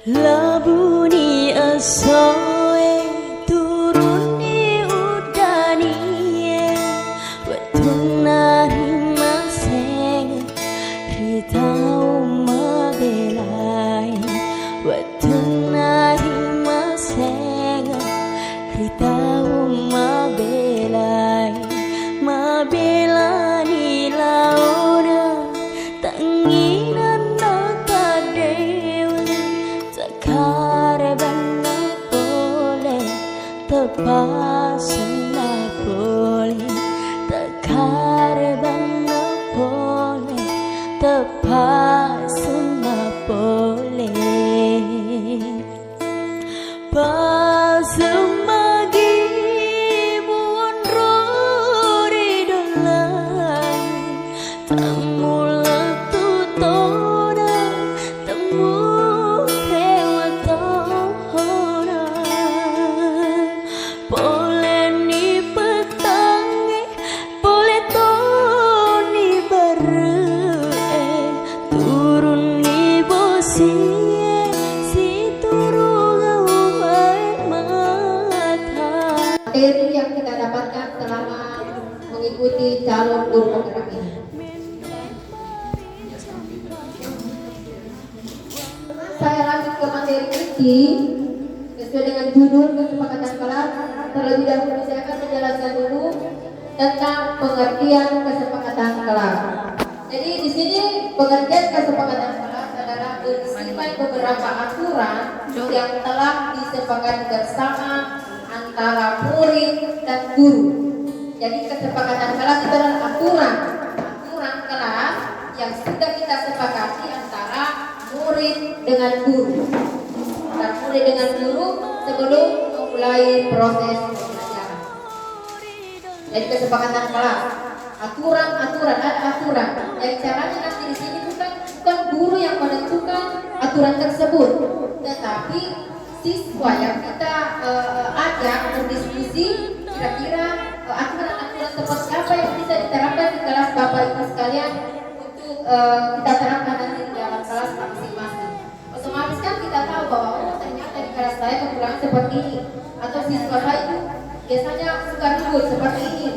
Labuni asoe turuni udanie Watuna rima seng ritau mabelai Watuna rima seng ritau mabelai Mabelani launa tanginan Karebana boleh terpasang boleh Karebana boleh terpasang boleh Pasemagi munrori dolan Tamula tutona Tamu materi yang kita dapatkan selama mengikuti calon guru penggerak ini. Saya lanjut ke materi inti sesuai dengan judul kesepakatan kelas. Terlebih dahulu saya akan menjelaskan dulu tentang pengertian kesepakatan kelas. Jadi di sini pengertian kesepakatan kelas adalah berisikan beberapa aturan yang telah disepakati bersama antara murid dan guru. Jadi kesepakatan kelas itu adalah aturan kelas yang sudah kita sepakati antara murid dengan guru. Dan murid dengan guru sebelum memulai proses pembelajaran. Jadi kesepakatan kelas, aturan ada aturan. Yang caranya nanti di sini bukan guru yang menentukan aturan tersebut, tetapi siswa yang kita ajak berdiskusi kira-kira aturan-aturan seperti apa yang bisa diterapkan di kelas Bapak Ibu sekalian untuk kita terapkan nanti di dalam kelas masing-masing. Otomatis kan kita tahu bahwa ternyata di kelas saya kekurangan seperti ini, atau siswa saya itu biasanya suka ribut seperti ini.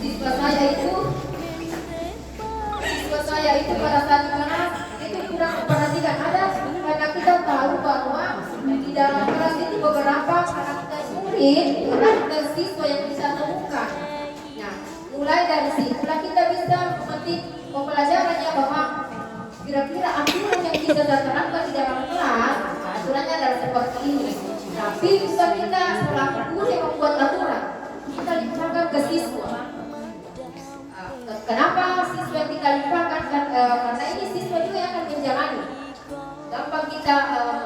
Siswa saya itu pada saat di kelas itu kurang memperhatikan ada, karena kita tahu bahwa di dalam kelas itu beberapa karakter murid, karakter siswa yang bisa temukan. Nah, mulai dari situlah kita bisa memetik pembelajarannya bahwa kira-kira aturan yang bisa terapkan di dalam kelas, aturannya adalah seperti ini. Tapi bukan kita selaku guru yang membuat aturan, kita limpahkan ke siswa. Kenapa siswa yang kita limpahkan? Karena ini siswa juga yang akan menjalani. Gampang kita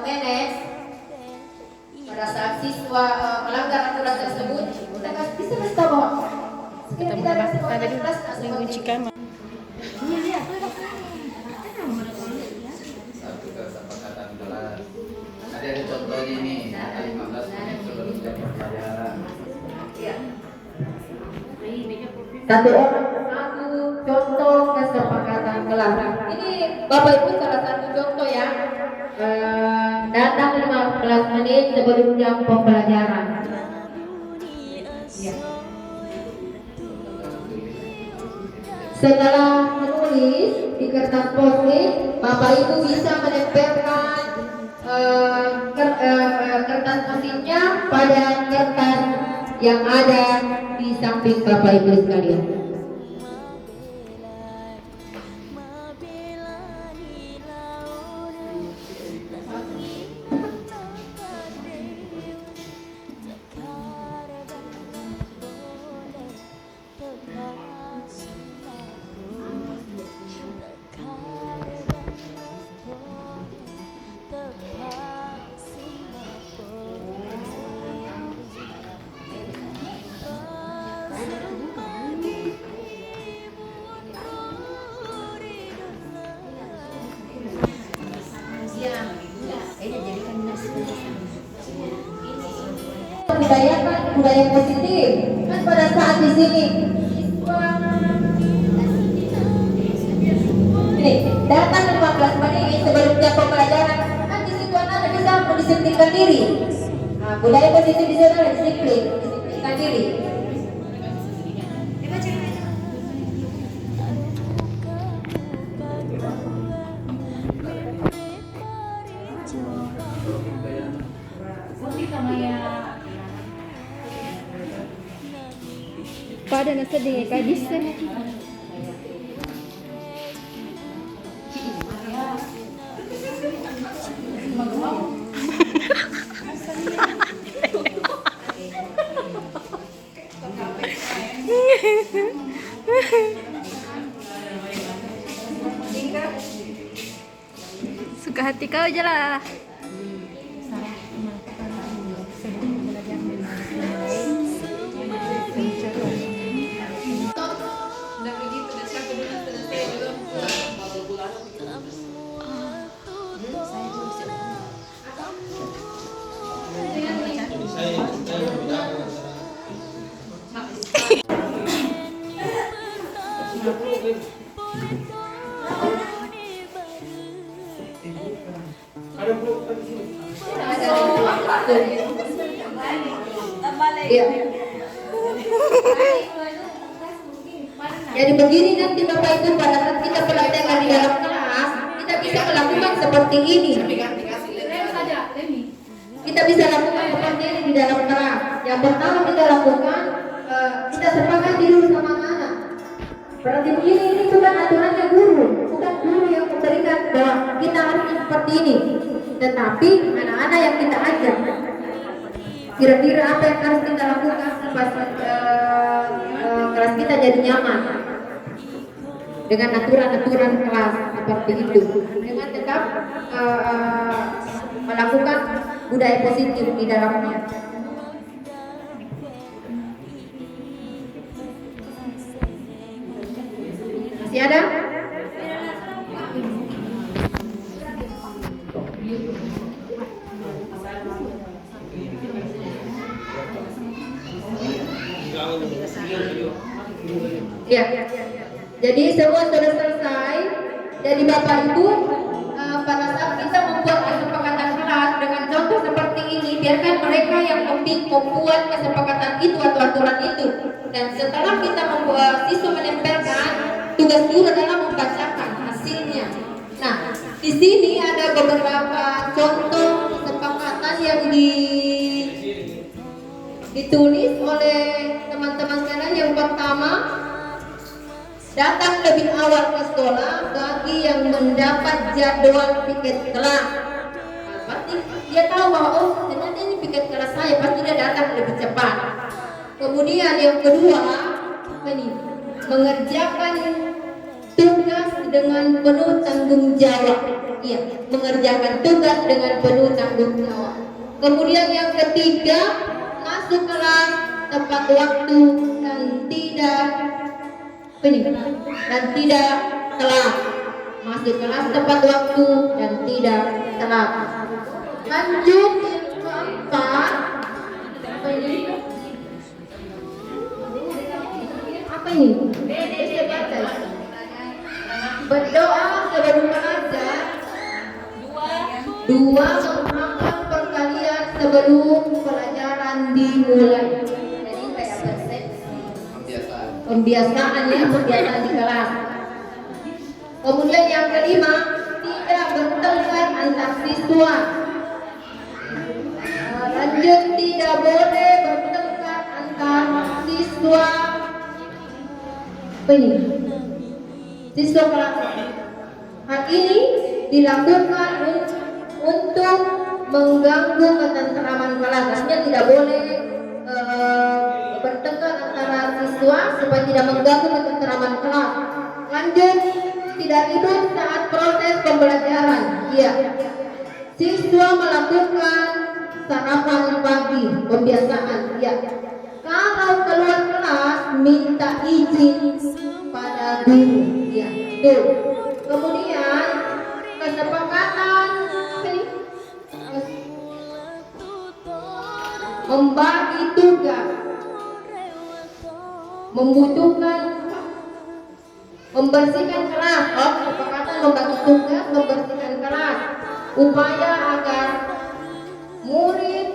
manage pada saat siswa melanggar aturan tersebut, kita bisa kasih tahu bahwa kita kasih kelas menguncikan. Satu kesepakatan kelas. Ada contohnya ini, 15 menit sebelum jam pelajaran. Satu contoh kesepakatan kelas. Ini Bapak Ibu salah satu contoh ya. Datang 15 menit sebelum jam pembelajaran. Ya. Setelah menulis di kertas post-it, Bapak Ibu bisa menempelkan kertas post-itnya pada kertas yang ada di samping Bapak Ibu sekalian. Budaya positif kan pada saat di sini ini datang 15 menit sebelum jam pembelajaran. Kan di situ anak bisa mendisiplinkan diri. Nah, budaya positif di sana adalah disiplinkan diri. Pada nasa di kadis suka hati kau aja lah. Iya. Jadi begini nanti Bapak Ibu, pada saat kita praktekkan di dalam kelas, kita bisa melakukan seperti ini. Kita bisa lakukan seperti ini di dalam kelas. Yang pertama kita lakukan, kita sepakati dulu sama anak. Berarti begini, ini bukan aturannya guru, bukan guru yang memberikan bahwa kita harus seperti ini, tetapi anak-anak yang kita ajar. Kira-kira apa yang harus kita lakukan pas kelas kita jadi nyaman dengan aturan-aturan kelas seperti itu, dengan tetap melakukan budaya positif di dalamnya. Masih ada? Ya, jadi semua sudah selesai. Jadi Bapak Ibu, pada saat kita membuat kesepakatan kelas dengan contoh seperti ini, biarkan mereka yang membuat kesepakatan itu atau aturan itu. Dan setelah kita membuat, siswa menempelkan, tugas guru adalah membacakan hasilnya. Nah, di sini ada beberapa contoh kesepakatan yang ditulis oleh teman-teman sekalian. Yang pertama, datang lebih awal ke sekolah bagi yang mendapat jadwal piket kelas. Nah, pasti dia tahu bahwa oh ternyata ini piket kelas saya, pasti dia datang lebih cepat. Kemudian yang kedua, mengerjakan tugas dengan penuh tanggung jawab. Iya, mengerjakan tugas dengan penuh tanggung jawab. Kemudian yang ketiga, masuk kelas tepat waktu dan tidak telat. Masuk kelas tepat waktu dan tidak telat. Lanjut yang keempat, apa ini? Saya baca. Berdoa sebelum belajar. Dua, menghafal perkalian sebelum pelajaran dimulai. Jadi kayak pembiasaan di kelas. Kemudian yang kelima, tidak bertengkar antar siswa. Lanjut, tidak boleh bertengkar antar siswa. Siswa kelas. Hal ini dilakukan untuk mengganggu ketentraman kelas. Artinya tidak boleh bertengkar antara siswa supaya tidak mengganggu ketentraman kelas. Lanjut, tidak ribut saat proses pembelajaran. Iya. Siswa melakukan sarapan pagi, pembiasaan. Iya. Kalau keluar kelas minta izin pada guru. Iya. Tuh. Kemudian kesepakatan membagi tugas, membutuhkan membersihkan kelas. Kesepakatan membagi upaya agar murid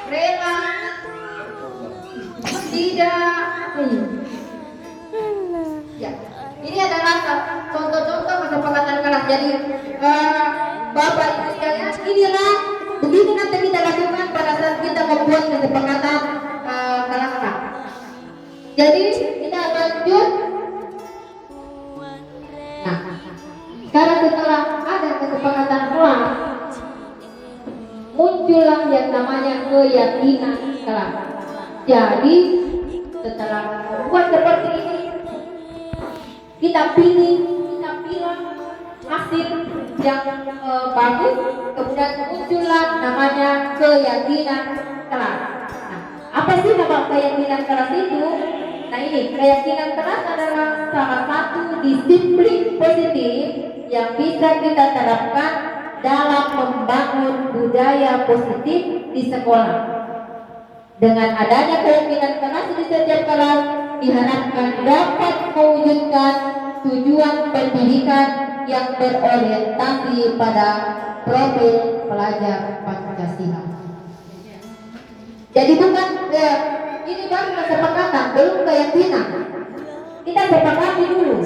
rela tidak ya. Ini adalah contoh-contoh kesepakatan kelas. Jadi Bapak Ibu sekalian, inilah begini nanti kita lakukan pada saat kita membuat kesepakatan kelas. Jadi kita lanjut. Nah, sekarang setelah ada kesepakatan kelas, muncullah yang namanya keyakinan kelas. Jadi setelah buat seperti ini, kita pilih hasil yang bagus, kemudian muncullah namanya keyakinan kelas. Nah, apa sih nama keyakinan kelas itu? Nah, ini keyakinan kelas adalah salah satu disiplin positif yang bisa kita terapkan dalam membangun budaya positif di sekolah. Dengan adanya keyakinan kelas di setiap kelas, diharapkan dapat mewujudkan tujuan pendidikan yang berorientasi pada profil pelajar Pancasila. Jadi bukan ini baru kesepakatan, belum keyakinan. Kita sepakati dulu.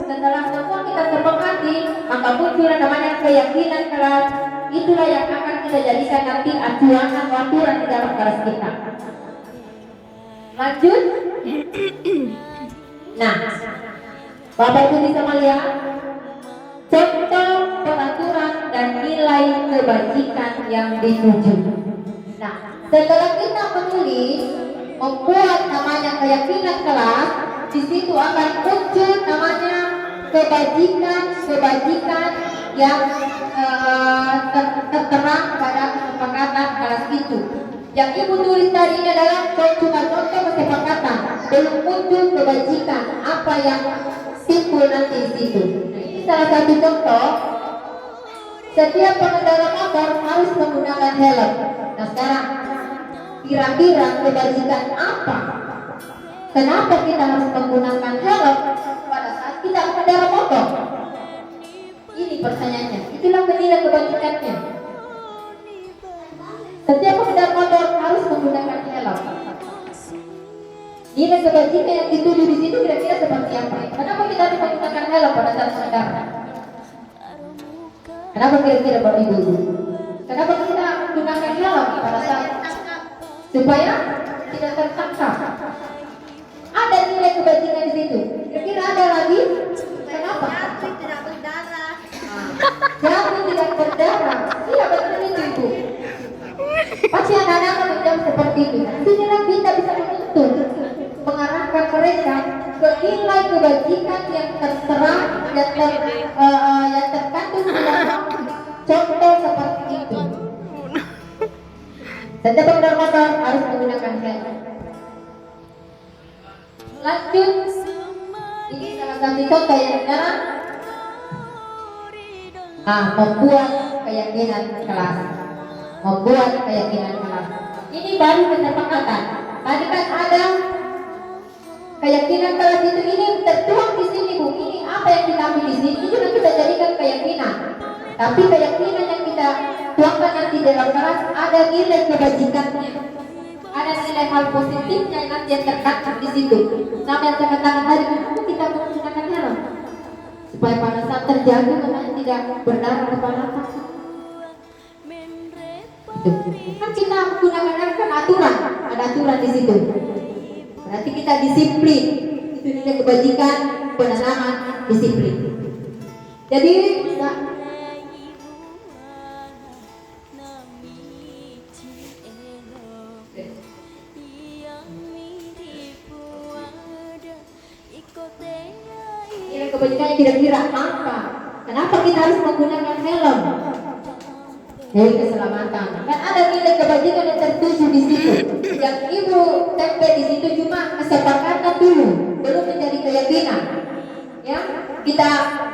Setelah semua kita sepakati, maka muncul namanya keyakinan kelas. Itulah yang akan kita jadikan nanti acuan atau aturan di dalam kelas kita. Lanjut. Nah, Bapak Ibu bisa melihat contoh peraturan dan nilai kebajikan yang dituju. Nah, setelah kita menulis, membuat namanya keyakinan kelas, di situ akan muncul namanya kebajikan yang tertera pada kesepakatan kelas itu. Yang Ibu tulis tadi ini adalah cuma contoh kesepakatan, belum muncul kebajikan apa yang timbul nanti di situ. Nah, ini salah satu contoh. Setiap pengendara motor harus menggunakan helm. Nah, sekarang kira-kira kebajikan apa? Kenapa kita harus menggunakan helm pada saat kita mengendara motor? Ini pertanyaannya. Itulah nilai kebajikannya. Setiap pengendara motor harus menggunakan helm. Nilai kebajikan yang dituju di situ kira-kira seperti apa? Kenapa kita harus menggunakan helm pada saat mengendara? Kenapa kira-kira Bapak Ibu? Kenapa kita menggunakan helm pada saat supaya tidak tertangkap? Ada nilai kebajikan di situ. Kira-kira ada lagi? Kenapa? Tidak berdarah. Jatuh tidak berdarah. Iya betul itu Ibu. Pasti anak-anak akan menjawab seperti itu. Inilah kita bisa menuntun, mengarahkan mereka ke nilai kebajikan yang tertera dan yang terkandung dalam contoh seperti itu. Setiap pengendara motor harus menggunakan helm. Lanjut, ini salah satu contoh yang sekarang membuat keyakinan kelas. Ini baru kesepakatan. Tadi kan ada keyakinan kelas itu, ini tertuang di sini Bu. Ini apa yang kita ambil di sini? Ini sudah kita jadikan keyakinan. Tapi keyakinan yang kita tuangkan nanti dalam kelas ada nilai kebajikannya. Ada nilai hal positifnya yang nanti yang terkandung di situ. Sama yang saya katakan tadi, kenapa kita menggunakan helm? Supaya pada saat terjatuh tidak berdarah kepala. Kan kita menggunakan helm kan aturan, ada aturan di situ. Berarti kita disiplin. Itu nilai kebajikan, penanaman disiplin. Jadi nilai kebajikannya kira-kira apa? Kenapa kita harus menggunakan helm? Dari keselamatan. Kan ada nilai kebajikan yang tertuju di situ. Yang Ibu tempel di situ cuma kesepakatan dulu, belum menjadi keyakinan. Ya, kita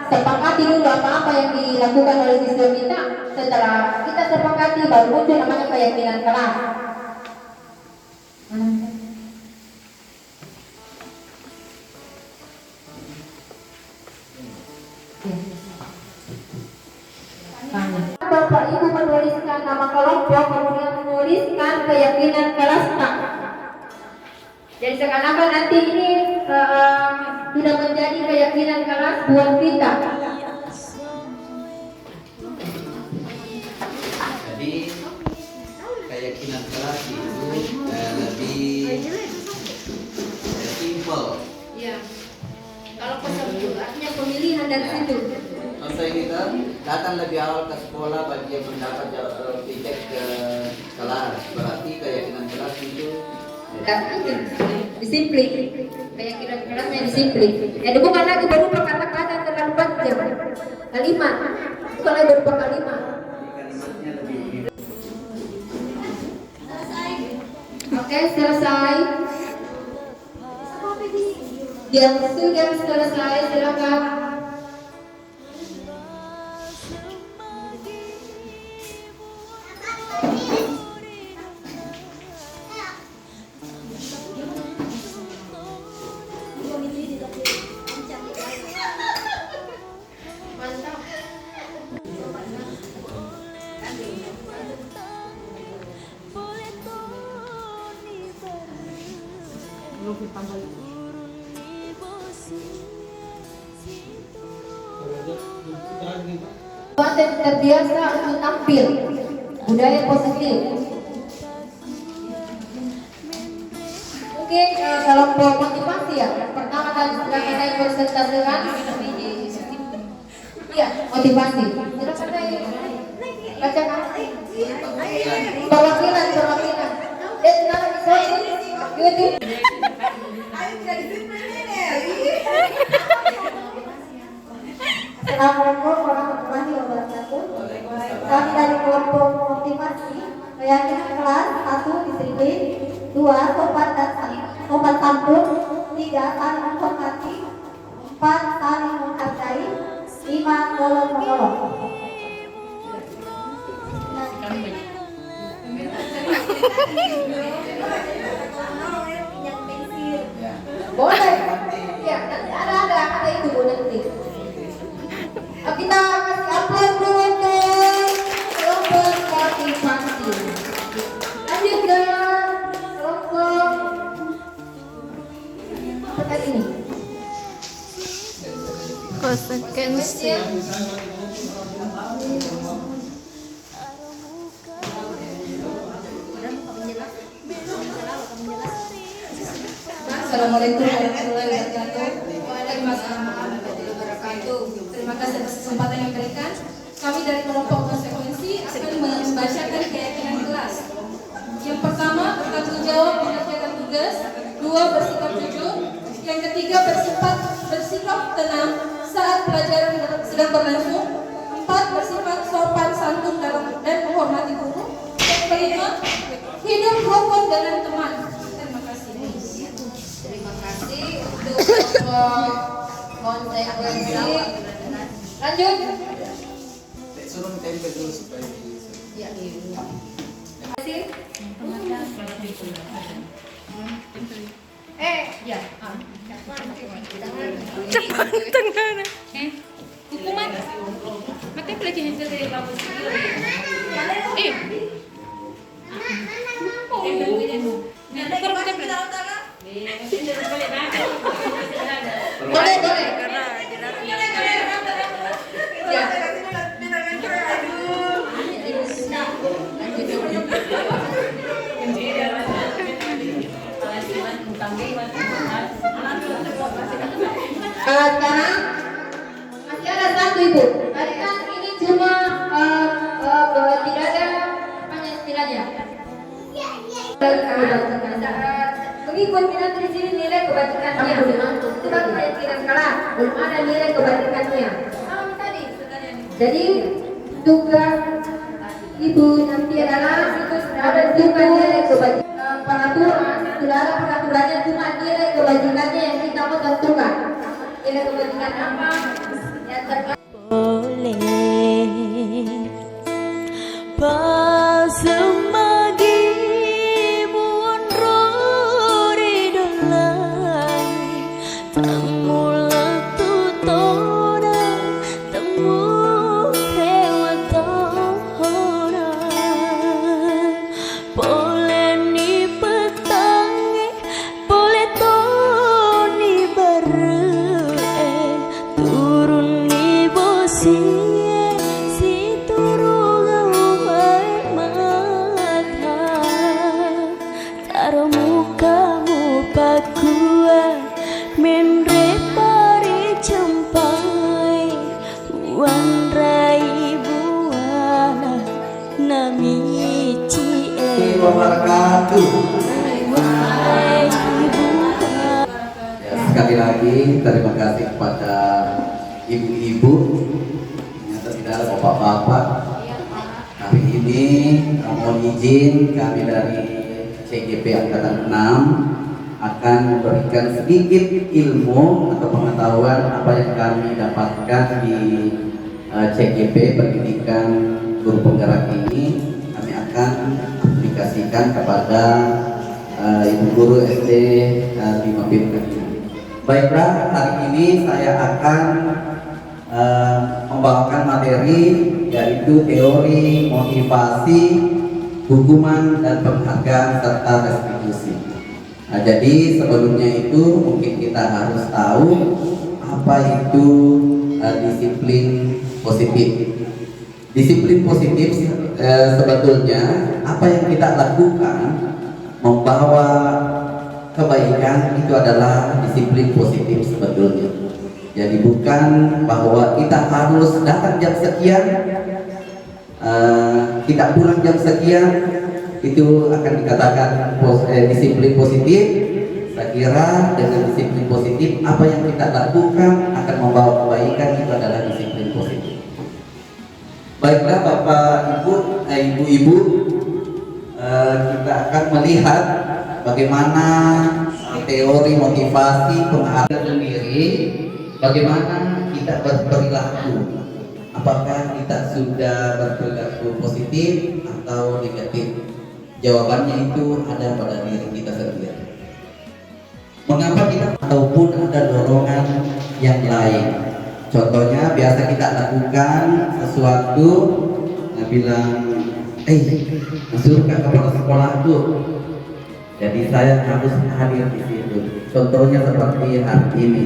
sepakati dulu apa-apa yang dilakukan oleh siswa kita. Setelah kita sepakati, baru muncul namanya keyakinan kelas. Bapak Ibu menuliskan nama kelompok, kemudian menuliskan keyakinan kelasnya. Jadi seakan-akan nanti ini sudah menjadi keyakinan kelas buat kita. Jadi keyakinan kelas itu lebih simpel. Iya. Kalau pesan itu artinya pemilihan dari situ. Contoh ini kan datang lebih awal ke sekolah bagi yang mendapat tiket ke kelas, berarti keyakinan kelas itu Disiplin. Keyakinan kelasnya disiplin. Jadi bukan lagi berupa kata-kata terlalu panjang. Kalimat. Bukan lagi berupa kalimat. kalimatnya lebih Oke, selesai. Yang sudah selesai silakan. Konten terbiasa untuk tampil, budaya positif. Mungkin kelompok motivasi ya. Yang pertama tadi sudah saya presentasikan. Iya, motivasi. Silakan saya bacakan. Perwakilan. Sekarang bisa YouTube. Assalamualaikum warahmatullahi wabarakatuh. Kami dari kelompok motivasi keyakinan kelas 1 disiplin, 2 sopan santun, 3 saling menghormati, 4 saling menghargai, 5 tolong menolong. Boleh. Ya, nanti ada itu Bu nanti. Kita kasih upload dulu untuk kelompok motivasi. Lanjut ke kelompok seperti ini. Konsekuensi. Assalamualaikum warahmatullahi wabarakatuh. Waalaikumsalam warahmatullahi wabarakatuh. Terima kasih atas kesempatan yang diberikan. Kami dari kelompok konsekuensi akan membacakan keyakinan kelas. Yang pertama, bertanggung jawab mengerjakan tugas. 2, bersikap jujur. Yang ketiga, bersikap tenang saat pelajaran sedang berlangsung. 4, bersifat sopan santun dan menghormati guru. Yang kelima, hidup rukun dengan teman. Terima kasih. Terima kasih untuk kelompok konsekuensi. Lanjut. suruh tempel dulu supaya bisa. Ya, terima kasih. Ya. Tengah. Hukuman. Mati pelajari yang dari bagus. Boleh. Ya. Sekarang masih ada satu Ibu. Tadi kan ini cuma tidak ada apa istilahnya. Mengikut minat di sini nilai kebajikannya. Itu kan keyakinan kelas. Belum ada nilai kebajikannya. Jadi tugas Ibu nanti adalah ada juga nilai kebajikan peraturan. Sudah ada peraturannya, cuma nilai kebajikannya yang kita mau tentukan. Nilai kebajikan apa? Yang terkait Pasemagi mundur dalam Tamula tutona turun ibu si turun air mata taro mukamu pakua menre pari campai wanrai buana namici Wabarakatuh. Ya, sekali lagi terima kasih kepada ibu-ibu, ternyata tidak ada bapak-bapak. Hari ini mohon izin kami dari CGP Angkatan 6 akan memberikan sedikit ilmu atau pengetahuan apa yang kami dapatkan di CGP Pendidikan Guru Penggerak ini. Kami akan aplikasikan kepada ibu guru SD 5 Pintu. Baiklah, hari ini saya akan membawakan materi yaitu teori motivasi, hukuman dan penghargaan serta restitusi. Nah, jadi sebelumnya itu mungkin kita harus tahu apa itu disiplin positif. Disiplin positif sebetulnya apa yang kita lakukan membawa kebaikan itu adalah disiplin positif sebetulnya. Jadi bukan bahwa kita harus datang jam sekian, kita pulang jam sekian, itu akan dikatakan disiplin positif. Saya kira dengan disiplin positif apa yang kita lakukan akan membawa kebaikan, itu adalah disiplin positif. Baiklah Bapak Ibu, Ibu-ibu, kita akan melihat bagaimana teori motivasi penghargaan sendiri, bagaimana kita berperilaku. Apakah kita sudah berperilaku positif atau negatif? Jawabannya itu ada pada diri kita sendiri. Mengapa kita ataupun ada dorongan yang lain? Contohnya biasa kita lakukan sesuatu, bilang, masuk ke kepala sekolahku, jadi saya harus hadir di situ. Contohnya seperti hari ini.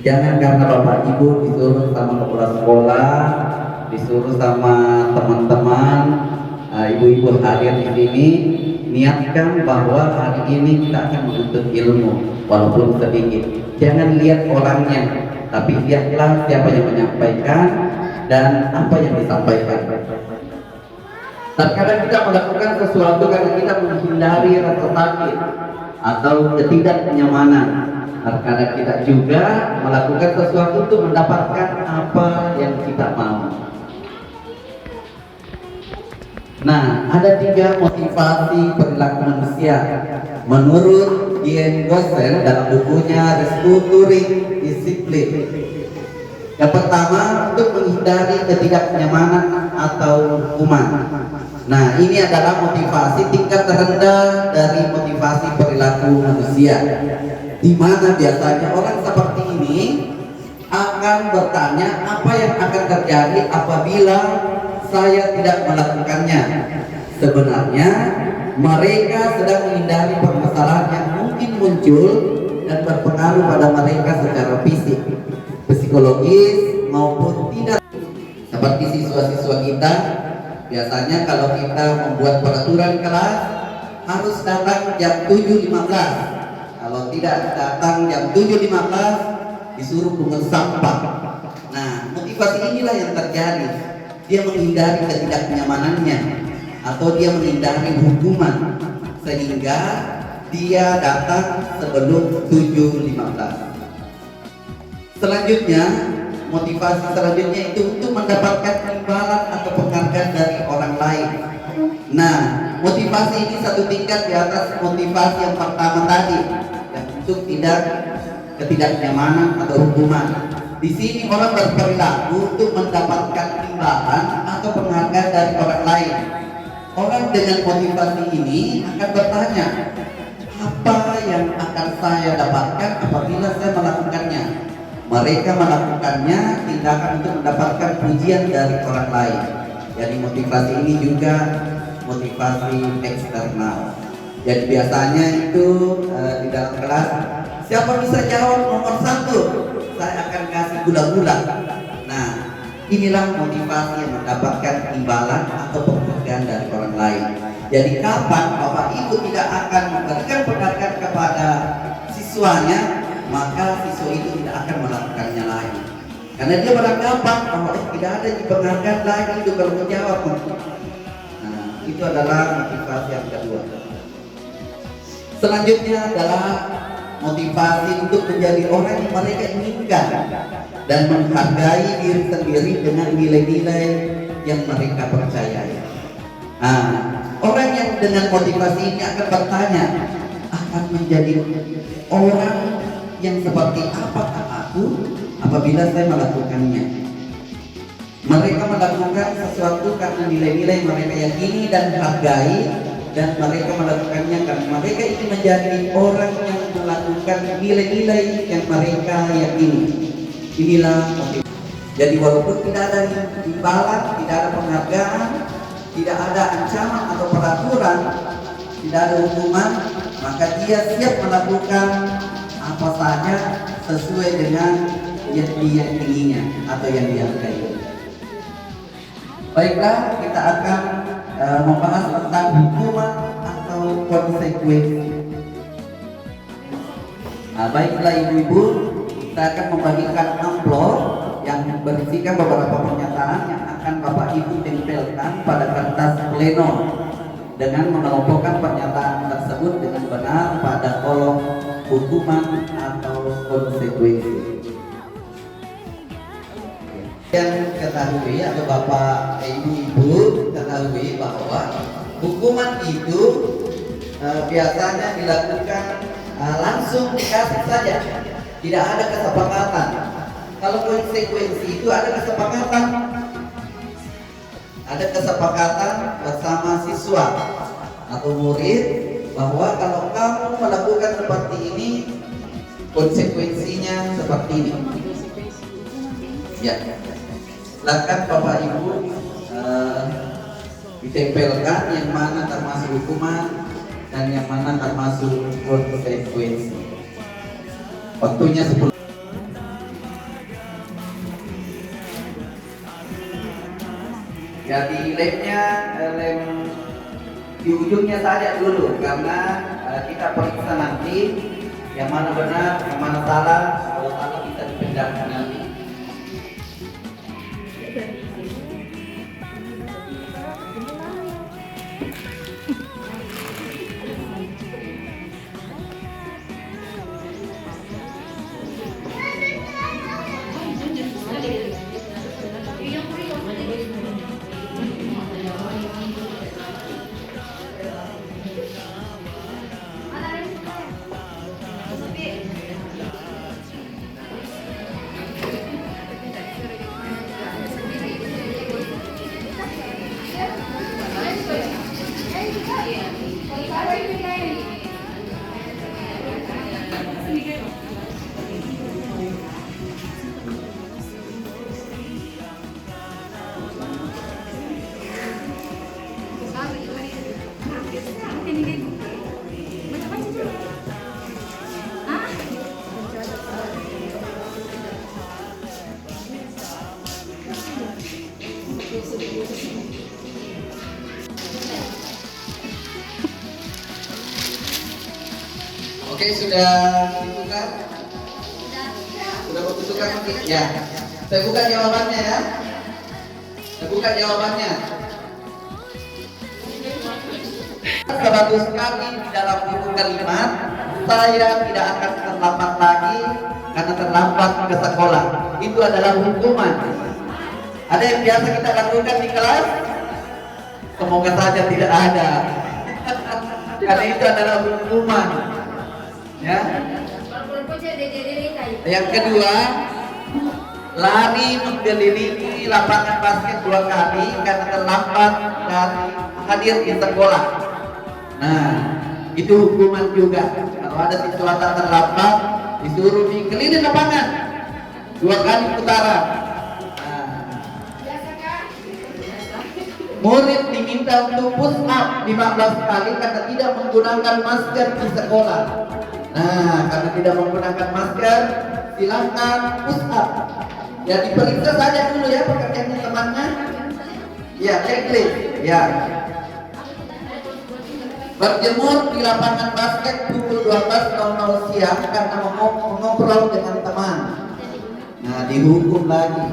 Jangan karena Bapak Ibu disuruh sama kepala sekolah, disuruh sama teman-teman, ibu-ibu hadir di sini, niatkan bahwa hari ini kita akan menuntut ilmu, walaupun sedikit. Jangan lihat orangnya, tapi lihatlah siapa yang menyampaikan dan apa yang disampaikan. Terkadang kita melakukan sesuatu karena kita menghindari rasa sakit atau ketidaknyamanan. Terkadang kita juga melakukan sesuatu untuk mendapatkan apa yang kita mau. Nah, ada 3 motivasi perilaku manusia menurut Jean Gossen dalam bukunya Restructuring Disiplin. Yang pertama, untuk menghindari ketidaknyamanan atau hukuman. Nah, ini adalah motivasi tingkat terendah dari motivasi perilaku manusia, di mana biasanya orang seperti ini akan bertanya apa yang akan terjadi apabila saya tidak melakukannya. Sebenarnya mereka sedang menghindari permasalahan yang mungkin muncul dan berpengaruh pada mereka secara fisik, psikologis maupun tidak. Seperti siswa-siswa kita, biasanya kalau kita membuat peraturan kelas harus datang jam 7.15. Kalau tidak datang jam 7.15 disuruh pungut sampah. Nah, motivasi inilah yang terjadi. Dia menghindari ketidaknyamanannya atau dia menghindari hukuman, sehingga dia datang sebelum 7.15. Selanjutnya, motivasi selanjutnya itu untuk mendapatkan imbalan atau penghargaan dari orang lain. Nah, motivasi ini satu tingkat di atas motivasi yang pertama tadi, yang untuk ketidaknyamanan atau hukuman. Di sini orang berperilaku untuk mendapatkan imbalan atau penghargaan dari orang lain. Orang dengan motivasi ini akan bertanya, apa yang akan saya dapatkan apabila saya melakukannya? Mereka melakukannya tindakan untuk mendapatkan pujian dari orang lain. Jadi motivasi ini juga motivasi eksternal. Jadi biasanya itu di dalam kelas, siapa bisa jawab nomor 1, saya akan kasih gula-gula. Nah, inilah motivasi yang mendapatkan imbalan atau penghargaan dari orang lain. Jadi kapan Bapak Ibu tidak akan memberikan penghargaan kepada siswanya, maka siswa itu tidak akan melakukannya lagi. Karena dia beranggapan bahwa tidak ada penghargaan lagi itu kalau menjawab. Nah, itu adalah motivasi yang kedua. Selanjutnya adalah motivasi untuk menjadi orang yang mereka inginkan dan menghargai diri sendiri dengan nilai-nilai yang mereka percayai. Nah, orang yang dengan motivasi ini akan bertanya, akan menjadi orang yang seperti apakah aku apabila saya melakukannya. Mereka melakukan sesuatu karena nilai-nilai mereka yakini dan hargai, dan mereka melakukannya karena mereka itu menjadi orang yang melakukan nilai-nilai yang mereka yakini. Inilah motivasi. Jadi walaupun tidak ada imbalan, tidak ada penghargaan, tidak ada ancaman atau peraturan, tidak ada hukuman, maka dia siap melakukan apa saja sesuai dengan yang dia inginnya atau yang dia hargai. Baiklah, kita akan membahas tentang hukuman atau konsekuensi. Nah, baiklah ibu-ibu, kita akan membagikan amplop yang berisikan beberapa pernyataan yang akan Bapak Ibu tempelkan pada kertas pleno dengan mengelompokkan pernyataan tersebut dengan benar pada kolom hukuman atau konsekuensi. Yang ketahui atau Bapak Ibu ketahui bahwa hukuman itu biasanya dilakukan langsung dikasih saja, tidak ada kesepakatan. Kalau konsekuensi itu ada kesepakatan, bersama siswa atau murid bahwa kalau kamu melakukan seperti ini, konsekuensinya seperti ini. Ya, silakan Bapak Ibu ditempelkan yang mana termasuk hukuman dan yang mana termasuk konsekuensi. Waktunya 10. Jadi lemnya lem di ujungnya saja dulu karena kita periksa nanti yang mana benar, yang mana salah. Kalau salah bisa dipindahkan nanti. Oke, sudah dibuka? Sudah berbentukan mungkin? Ya. Saya buka jawabannya ya. Saya buka jawabannya. 100 kali di dalam buku kalimat, saya tidak akan terlambat lagi karena terlambat ke sekolah. Itu adalah hukuman. Ada yang biasa kita lakukan di kelas? Semoga saja tidak ada. Karena itu adalah hukuman. Ya. Yang kedua, lari mengelilingi lapangan basket 2 kali karena terlambat dari hadir di sekolah. Nah, itu hukuman juga. Kalau ada siswa terlambat, disuruh dikelilingi lapangan 2 kali putaran. Murid diminta untuk push up 15 kali karena tidak menggunakan masker di sekolah. Nah, karena tidak menggunakan masker, silahkan push up. Ya diperiksa saja dulu ya pekerjaan temannya. Ya checklist. Ya. Berjemur di lapangan basket pukul 12.00 siang karena mengobrol dengan teman. Nah, dihukum lagi.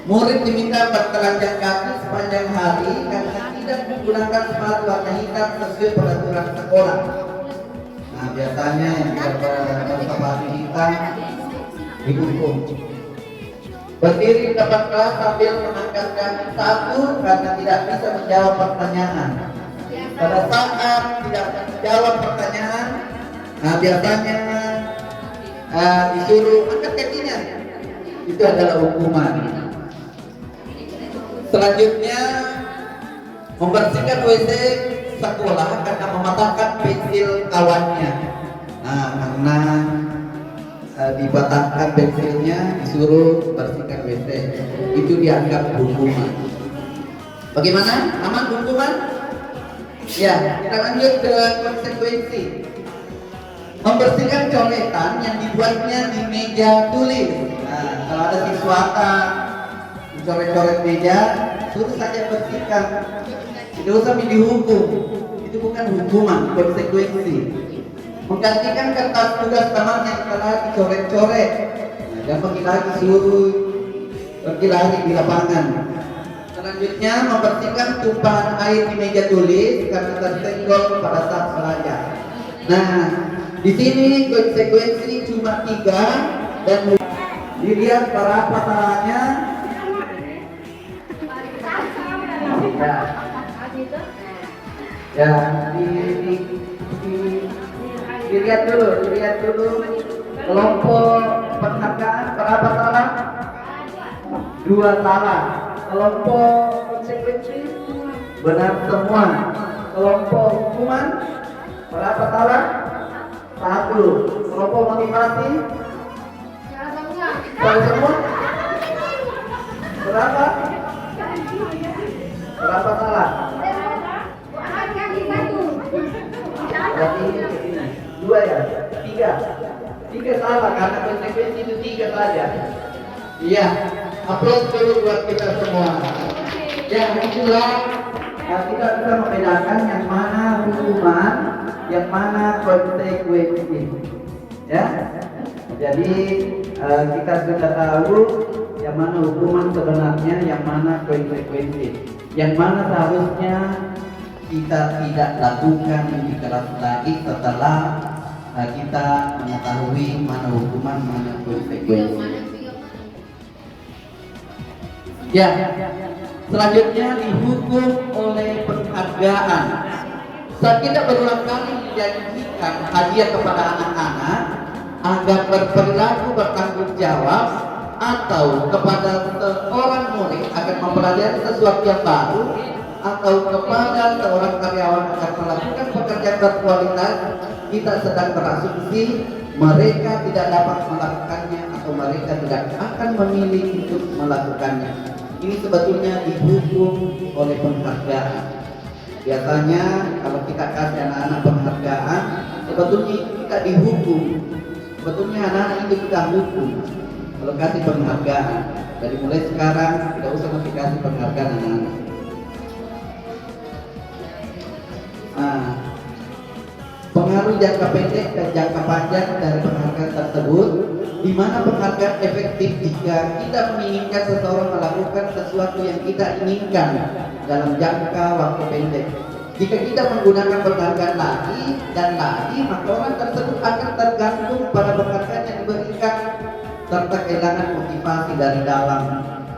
Murid diminta bertelanjang kaki sepanjang hari karena tidak menggunakan sepatu warna hitam sesuai peraturan sekolah. Nah, biasanya yang bersepatu hitam dihukum. Berdiri di depan kelas sambil mengangkat kaki satu karena tidak bisa menjawab pertanyaan. Pada saat tidak menjawab pertanyaan, nah biasanya disuruh angkat kakinya. Itu adalah hukuman. Selanjutnya membersihkan WC sekolah karena mematahkan pensil kawannya. Nah, karena dipatahkan pensilnya, disuruh bersihkan WC. Itu dianggap hukuman. Bagaimana? Aman hukuman? Ya, kita lanjut ke konsekuensi. Membersihkan coretan yang dibuatnya di meja tulis. Nah, kalau ada siswa mencoret-coret meja, suruh saja bersihkan. Tidak usah dihukum. Itu bukan hukuman, konsekuensi. Menggantikan kertas tugas teman yang telah dicoret-coret. Nah, dan pergi lagi suruh pergi lagi di lapangan. Selanjutnya membersihkan tumpahan air di meja tulis karena tersenggol pada saat belajar. Nah, di sini konsekuensi cuma 3 dan dilihat berapa salahnya. Ya, dilihat dulu kelompok penghargaan berapa salah? 2 salah. Kelompok konsekuensi benar semua. Kelompok hukuman berapa salah? 1. Kelompok motivasi salah semua. Berapa? Berapa salah? Berarti 2 ya? 3 salah karena konsekuensi itu 3 saja. Iya, upload dulu buat kita semua. Ya, itulah kita bisa membedakan yang mana hukuman, yang mana konsekuensi. Ya, jadi kita sudah tahu yang mana hukuman sebenarnya, yang mana konsekuensi, yang mana seharusnya kita tidak lakukan di kelas lagi setelah kita mengetahui mana hukuman, mana konsekuensi. Ya, selanjutnya dihukum oleh penghargaan. Saat kita berulang kali menjanjikan hadiah kepada anak-anak agar berperilaku bertanggung jawab, atau kepada seorang murid agar mempelajari sesuatu yang baru, atau kepada seorang karyawan agar melakukan pekerjaan berkualitas, kita sedang berasumsi mereka tidak dapat melakukannya atau mereka tidak akan memilih untuk melakukannya. Ini sebetulnya dihukum oleh penghargaan. Biasanya kalau kita kasih anak-anak penghargaan, sebetulnya kita dihukum. Sebetulnya anak-anak itu kita hukum kalau kasih penghargaan. Dari mulai sekarang tidak usah masih kasih penghargaan anak-anak. Pengaruh jangka pendek dan jangka panjang dari penghargaan tersebut, di mana penghargaan efektif jika kita menginginkan seseorang melakukan sesuatu yang kita inginkan dalam jangka waktu pendek. Jika kita menggunakan penghargaan lagi dan lagi, maka orang tersebut akan tergantung pada penghargaan yang diberikan serta kehilangan motivasi dari dalam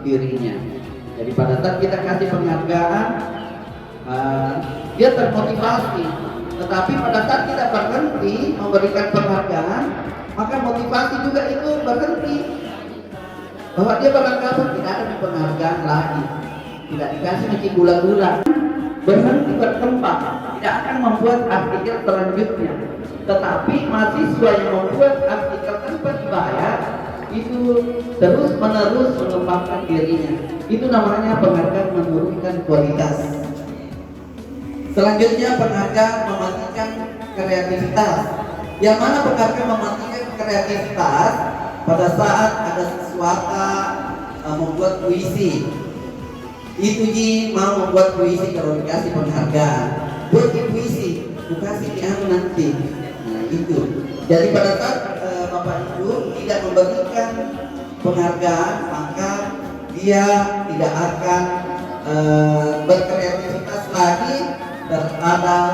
dirinya. Jadi pada saat kita kasih penghargaan, dia termotivasi. Tetapi pada saat kita berhenti memberikan penghargaan, maka motivasi juga itu berhenti. Bahwa dia beranggapan tidak ada penghargaan lagi, tidak dikasih mencik gula-gula, berhenti berkembang, tidak akan membuat artikel selanjutnya. Tetapi mahasiswa yang membuat artikel tanpa dibayar itu terus menerus mengembangkan dirinya. Itu namanya penghargaan menurunkan kualitas. Selanjutnya penghargaan mematikan kreativitas. Yang mana penghargaan mematikan berkreativitas pada saat ada siswaka membuat puisi. Itu Ji mau membuat puisi kalau dikasih penghargaan. Buat puisi, dikasih nanti. Nah itu. Jadi pada saat Bapak Ibu tidak memberikan penghargaan, maka dia tidak akan berkreativitas lagi terhadap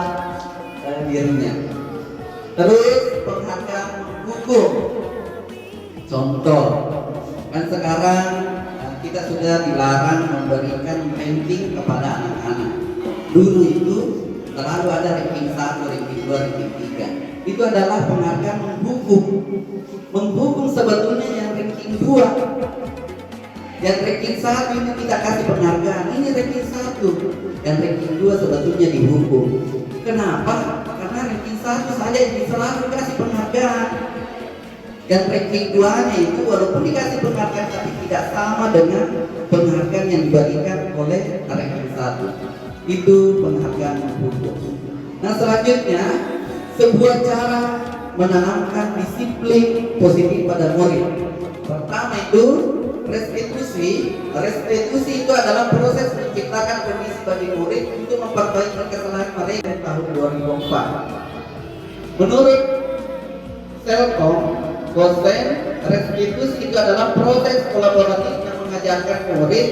dirinya. Terus penghargaan hukum. Contoh, kan sekarang kita sudah dilarang memberikan ranking kepada anak-anak. Dulu itu selalu ada ranking 1, ranking 2, ranking 3. Itu adalah penghargaan menghukum. Menghukum sebetulnya yang ranking 2. Yang ranking 1 itu kita kasih penghargaan. Ini ranking 1. Yang ranking 2 sebetulnya dihukum. Kenapa? Karena ranking 1 saja yang selalu kasih penghargaan. Dan ranking 2-nya itu walaupun dikasih penghargaan tapi tidak sama dengan penghargaan yang diberikan oleh ranking 1. Itu penghargaan hukum. Nah selanjutnya, sebuah cara menanamkan disiplin positif pada murid. Pertama itu restitusi. Restitusi itu adalah proses menciptakan kondisi bagi murid untuk memperbaiki kesalahan mereka di tahun 2004. Menurut Selkom, dosen, restitusi itu adalah proses kolaboratif yang mengajarkan murid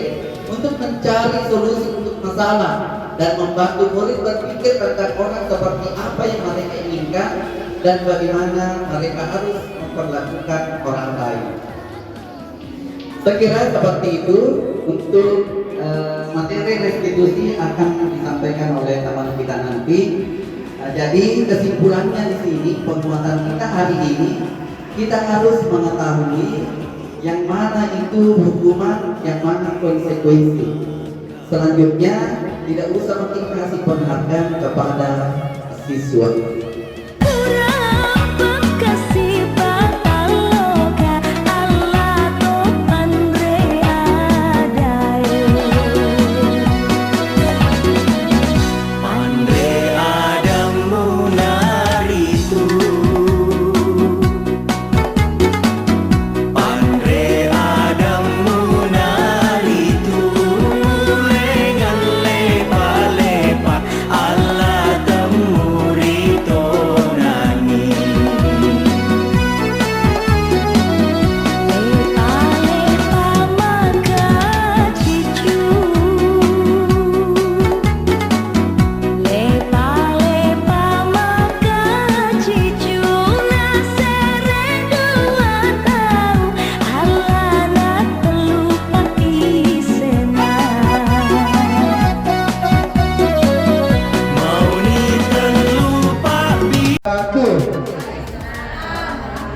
untuk mencari solusi untuk masalah dan membantu murid berpikir tentang orang seperti apa yang mereka inginkan dan bagaimana mereka harus memperlakukan orang lain. Saya kira seperti itu untuk materi restitusi akan disampaikan oleh teman kita nanti. Jadi kesimpulannya di sini penguatan kita hari ini, kita harus mengetahui yang mana itu hukuman, yang mana konsekuensi. Selanjutnya tidak usah kasih penghargaan kepada siswa.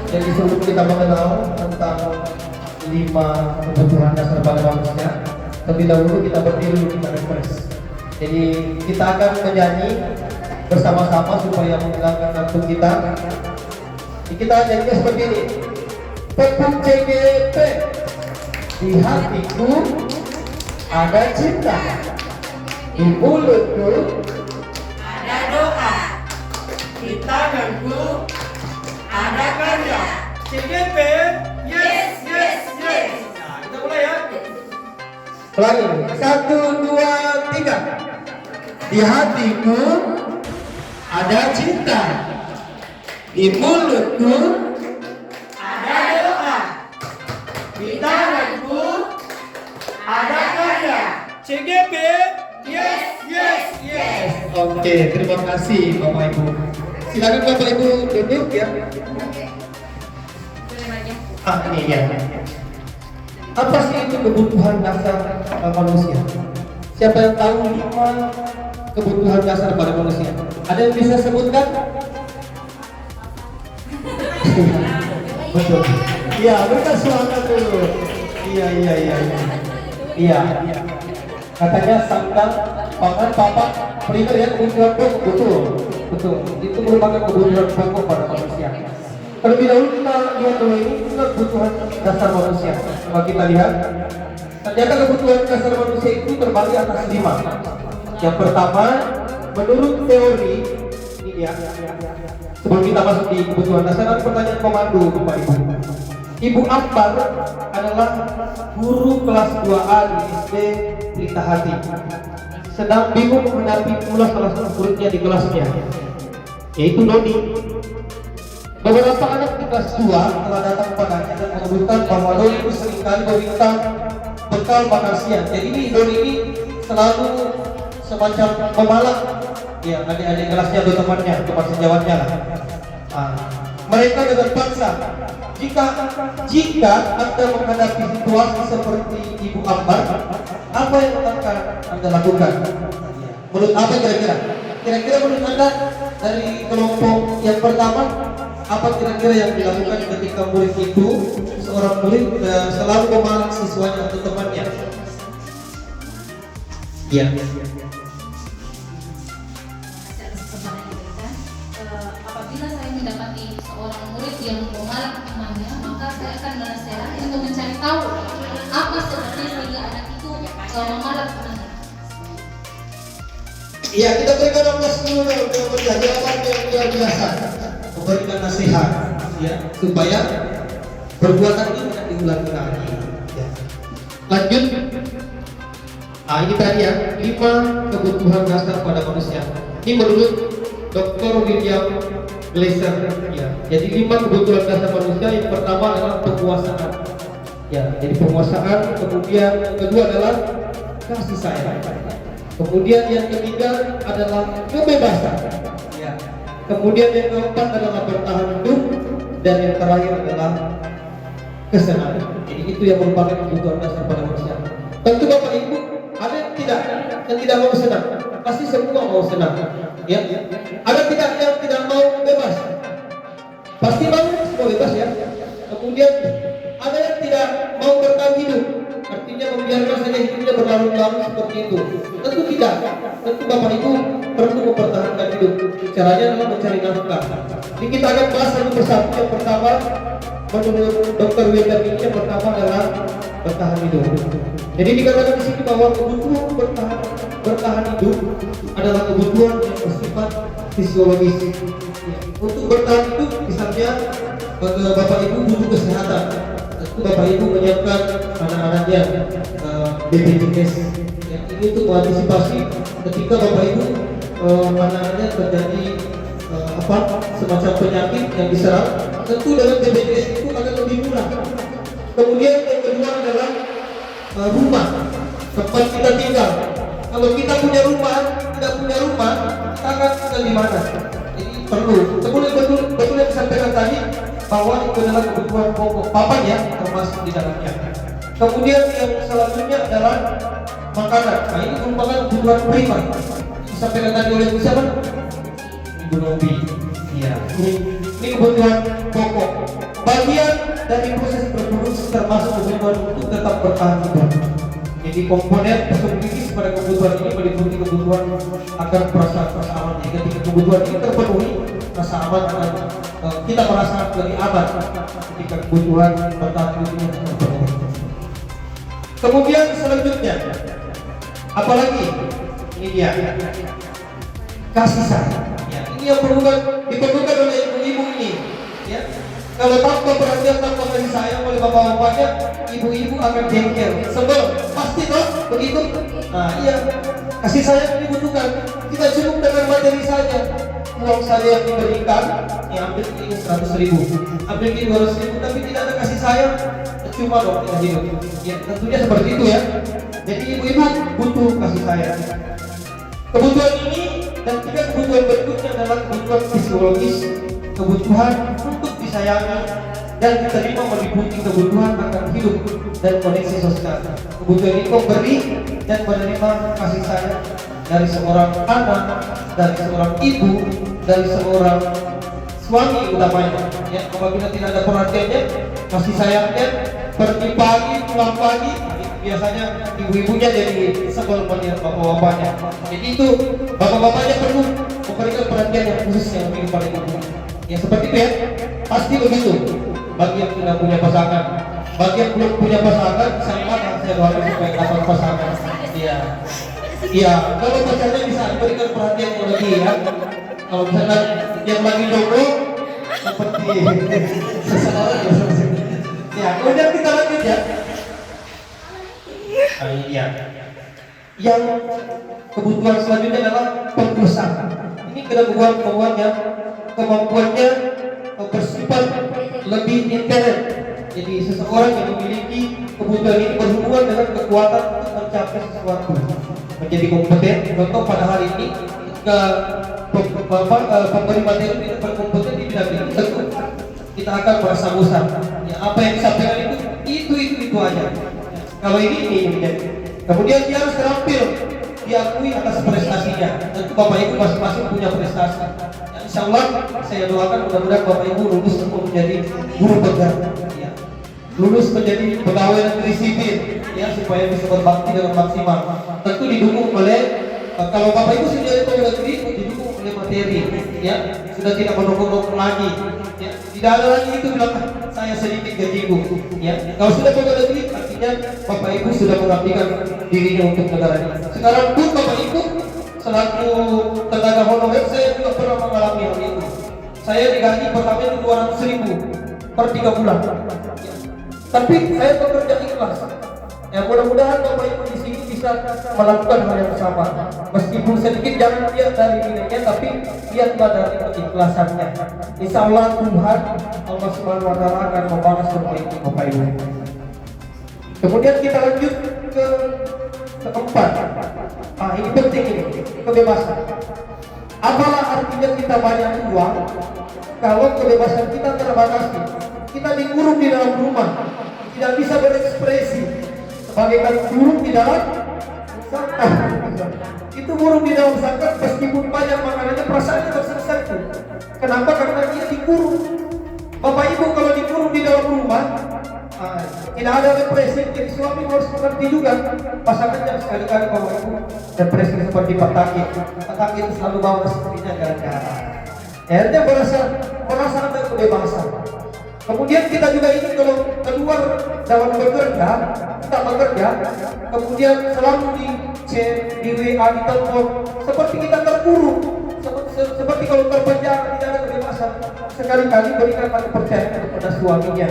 Jadi sebelum kita mengenal tentang 5 kebutuhan dasar pada manusia, terlebih dahulu kita berdiri, kita refresh. Jadi kita akan menyanyi bersama-sama supaya menghilangkan ngantuk kita. Jadi kita nyanyi seperti ini. Pepuk CGP, di hatiku ada cinta, di mulutku ada doa, di tanganku ada karya. CGP, yes, yes, yes. Nah, kita mulai ya. Pelangi, 1, 2, 3. Di hatiku ada cinta, di mulutku Ada doa, di tanganku ada karya. CGP, yes, yes, yes. Oke, terima kasih Bapak Ibu. Silakan Bapak Ibu duduk ya. Ini ya. Apa sih itu kebutuhan dasar manusia? Siapa yang tahu 5 kebutuhan dasar pada manusia? Ada yang bisa sebutkan? Betul. Iya, berikan semangat dulu. Iya. Katanya sandang, pangan, papan, perimer ya, kebutuhan pokok. Betul. Itu merupakan kebutuhan pokok pada manusia. Terlebih dahulu kita lihat dulu ini kebutuhan dasar manusia. Coba kita lihat. Ternyata kebutuhan dasar manusia itu terbagi atas 5. Yang pertama, menurut teori, ini ya. Sebelum kita masuk di kebutuhan dasar, ada pertanyaan komando Bapak Ibu. Ibu Ampar adalah guru kelas 2A di SD Pelita Hati. Sedang bingung menghadapi pula salah satu muridnya di kelasnya, yaitu Doni. Beberapa anak di kelas 2 telah datang padanya dan mengeluhkan bahwa Doni itu seringkali meminta bekal makan siang. Jadi ini Doni ini selalu semacam memalak ya adik-adik kelasnya atau temannya, teman sejawatnya lah. Mereka dengan paksa. Jika Anda menghadapi situasi seperti Ibu Ampar, apa yang akan Anda lakukan? Menurut apa kira-kira? Kira-kira menurut Anda dari kelompok yang pertama, apa kira-kira yang dilakukan ketika murid itu, seorang murid selalu memalak siswanya atau temannya? Ya. Apabila saya mendapati seorang murid yang memalak temannya, maka saya akan menasihati untuk mencari tahu apa sebabnya sehingga anak itu memalak temannya. Iya, kita berikan aplaus dulu untuk jawaban yang luar biasa, memberikan nasihat, ya, supaya perbuatan ini tidak diulangi lagi. Ya. Lanjut. Ini tadi ya, 5 kebutuhan dasar pada manusia. Ini menurut Dr. William Glasser. Ya. Jadi 5 kebutuhan dasar manusia. Yang pertama adalah penguasaan. Ya, jadi penguasaan. Kemudian yang kedua adalah kasih sayang. Kemudian yang ketiga adalah kebebasan. Ya. Kemudian yang keempat adalah bertahan hidup, dan yang terakhir adalah kesenangan. Jadi itu yang merupakan kebutuhan dasar pada manusia. Tentu Bapak Ibu, ada yang tidak mau senang. Pasti semua mau senang. Ya. Ada yang tidak mau bebas. Pasti mau semua bebas ya. Kemudian ada yang tidak mau bertahan hidup. Artinya membiarkan saja hidupnya berlarut-larut seperti itu. Tentu tidak. Tentu Bapak Ibu perlu mempertahankan hidup. Caranya adalah mencari nafkah. Jadi kita akan bahas satu persatu. Yang pertama, menurut Dr. William ini, yang pertama adalah bertahan hidup. Jadi dikatakan di sini bahwa kebutuhan bertahan hidup adalah kebutuhan yang bersifat fisiologis. Untuk bertahan hidup, misalnya Bapak Ibu butuh kesehatan. Tentu Bapak Ibu menyiapkan anak-anaknya BPJS. Ya, ini untuk mengantisipasi ketika Bapak Ibu anak-anaknya terjadi semacam penyakit yang diserang. Tentu dengan BPJS itu akan lebih murah. Kemudian yang kedua adalah rumah, tempat kita tinggal. Kalau kita punya rumah, tidak punya rumah, kita akan tinggal di mana? Jadi perlu. Kemudian betul yang disampaikan tadi bahwa itu adalah kebutuhan pokok papan ya, termasuk di dalamnya. Kemudian yang selanjutnya adalah makanan. Nah, ini merupakan kebutuhan primer. Disampaikan tadi oleh Ibu siapa? Ibu Nobi. Iya. Ini kebutuhan pokok. Bagian dari proses reproduksi termasuk kebutuhan untuk tetap bertahan hidup. Jadi komponen psikologis pada kebutuhan ini meliputi kebutuhan akan perasaan aman. Jadi ketika kebutuhan ini terpenuhi, rasa aman akan kita merasa lebih aman ketika kebutuhan bertahan hidup ini terpenuhi. Kemudian selanjutnya, apalagi ini dia kasih sayang. Ya, ini yang diperlukan oleh ibu-ibu ini. Ya. Kalau tanpa perhatian, tanpa kasih sayang oleh bapak-bapaknya, ibu-ibu akan jengkel, sebel, pasti toh begitu. Nah iya, kasih sayang dibutuhkan. Kita cukup dengan materi saja, uang saja yang diberikan, ya ambil ini 100.000, ambil ini 200.000, tapi tidak ada kasih sayang, cuma dong kita hidup. Ya tentunya seperti itu ya. Jadi ibu-ibu butuh kasih sayang. Kebutuhan ini dan 3 kebutuhan berikutnya adalah kebutuhan psikologis, kebutuhan untuk disayangi dan diterima meliputi kebutuhan akan hidup dan koneksi sosial. Kebutuhan ini memberi dan menerima kasih sayang dari seorang anak, dari seorang ibu, dari seorang suami utamanya. Ya, apabila tidak ada perhatiannya, kasih sayangnya, pergi pagi, pulang pagi, biasanya ibu-ibunya jadi sebel melihat bapak-bapaknya. Jadi itu bapak-bapaknya perlu memberikan perhatian yang khusus yang lebih kepada ibu. Ya seperti itu ya, pasti begitu. Bagi yang sudah punya pasangan, bagi yang belum punya pasangan, saya doakan supaya dapat pasangan. Iya, iya. Kalau pasangannya bisa berikan perhatian yang lebih ya. Kalau misalnya yang lagi jomblo seperti seseorang ya. Kemudian kita lanjut ya. Nah, ini dia. Yang kebutuhan selanjutnya adalah pengurusan. Ini kemampuannya bersifat lebih intens. Jadi seseorang yang memiliki kebutuhan ini berhubungan dengan kekuatan untuk mencapai sesuatu, menjadi kompeten. Contoh pada hari ini ketika pemberi materi tidak berkompeten di bidang ini, tentu kita akan merasa bosan. Ya, apa yang disampaikan itu aja. Kalau ini menjadi. Kemudian dia harus terampil, diakui atas prestasinya. Tentu Bapak Ibu masing-masing punya prestasi. Ya, insya Allah saya doakan mudah-mudahan Bapak Ibu lulus semua menjadi guru bergerak. Ya. Lulus menjadi pegawai negeri sipil, ya, supaya bisa berbakti dengan maksimal. Tentu didukung oleh kalau Bapak Ibu sudah jadi pegawai negeri, didukung oleh materi, ya, sudah tidak menunggu lagi. Ya. Tidak ada lagi itu bilang saya sedikit gajiku. Ya. Kalau sudah pegawai negeri, artinya Bapak Ibu sudah mengabdikan dirinya untuk negara ini. Sekarang pun Bapak Ibu selaku tenaga honorer, saya juga pernah mengalami hal itu. Saya digaji pertama itu 200.000 per 3 bulan. Ya. Tapi saya bekerja ikhlas. Ya, mudah-mudahan Bapak Ibu di sini bisa melakukan hal yang sama. Meskipun sedikit, jangan lihat dari nilainya, tapi lihatlah dari keikhlasannya. Insya Allah Tuhan Allah Subhanahu Wa Taala akan membalas kebaikan Bapak Ibu. Kemudian kita lanjut ke keempat. Ini penting ini, kebebasan. Apalah artinya kita banyak uang kalau kebebasan kita terbatasi? Kita dikurung di dalam rumah, tidak bisa berekspresi, bagaikan burung di dalam sangkar. Itu burung di dalam sangkar, meskipun banyak makanannya perasaannya tersesat. Kenapa? Karena dia dikurung. Bapak Ibu kalau dikurung di dalam rumah, tidak ada depresi. Jadi suami harus mengerti juga pasangan yang sekali-kali Bapak Ibu depresi seperti Pak Taki. Pak Taki itu selalu bawa istrinya jalan-jalan. Akhirnya merasa ada kebebasan. Kemudian kita juga ingin kalau keluar dalam bekerja, kita bekerja, kemudian selalu di chat, di WA, di telepon, seperti kita terkurung, seperti kalau terpenjara, tidak ada kebebasan. Sekali-kali berikanlah kepercayaan kepada suaminya,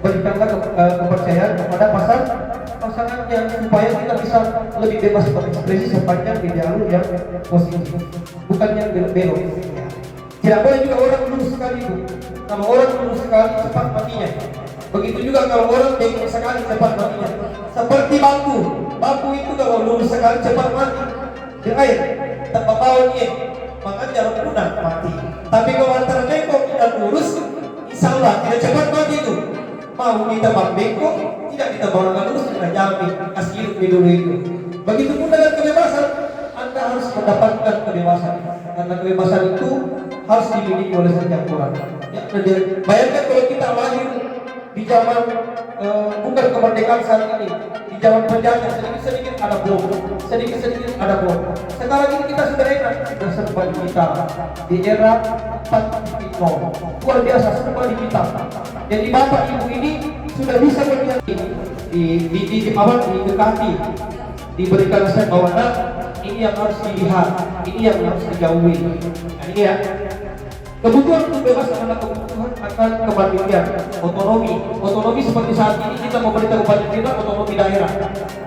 berikanlah kepercayaan kepada pasangannya, supaya kita bisa lebih bebas berekspresi sepanjang di jalur yang positif, bukan yang belok. Tidak boleh juga orang lurus sekali itu. Kalau orang lurus sekali cepat matinya. Begitu juga kalau orang bengkok sekali cepat matinya. Seperti bambu itu kalau lurus sekali cepat mati. Di air tanpa bawah dia, maka jarum punah mati. Tapi kalau antara bengkok dan lurus, insya Allah tidak cepat mati itu. Mau kita bengkok, tidak kita bawa lurus, kita jamin kasih hidup dulu itu. Begitu pun dengan kebebasan, Anda harus mendapatkan kebebasan. Karena kebebasan itu harus dimiliki oleh setiap orang. Ya, bayangkan kalau kita lahir di zaman bukan kemerdekaan saat ini, di zaman penjajah, sedikit-sedikit ada bom, sedikit-sedikit ada bom. Sekarang ini kita sudah enak, sudah serba digital. Di era 4.0, luar biasa, serba digital. Jadi Bapak Ibu ini sudah bisa melihat didekati, diberikan resep bahwa ini yang harus dilihat, ini yang harus dijauhi. Nah, ini ya. Kebutuhan untuk bebas adalah kebutuhan akan kemandirian, otonomi seperti saat ini kita memberikan kepada kita otonomi daerah.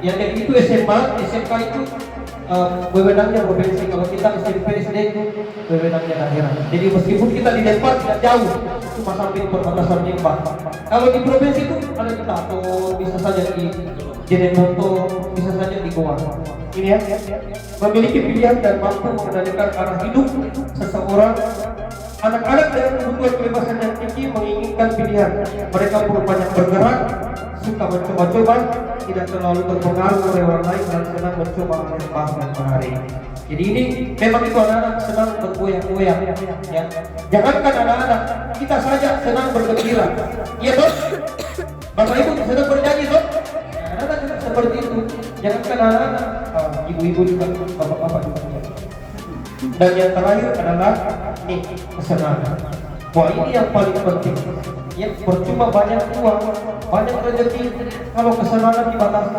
Ya, jadi itu SMA, SMK itu wewenangnya provinsi. Kalau kita SMP, SD itu wewenangnya daerah. Jadi meskipun kita di Denpasar tidak jauh, cuma sampai perbatasan Jember. Kalau di provinsi itu ada di Tato, bisa saja di Jeneponto, bisa saja di Goa. Ini ya, memiliki pilihan dan mampu mengendalikan arah hidup seseorang. Anak-anak dengan kebutuhan kebebasan yang tinggi menginginkan pilihan. Mereka berupaya bergerak, suka mencoba-coba, tidak terlalu terpengaruh oleh orang lain, dan senang mencoba hal yang menarik. Jadi ini memang itu anak-anak senang bergoyang-goyang. Ya. Jangankan anak-anak, kita saja senang bergembira. Iya toh? Bapak Ibu senang bernyanyi toh? Anak-anak juga seperti itu. Jangankan anak-anak, ibu-ibu juga, bapak-bapak juga. Dan yang terakhir adalah ini kesenangan. Wah, ini yang paling penting. Ya, percuma banyak uang, banyak rezeki kalau kesenangan dibatasi.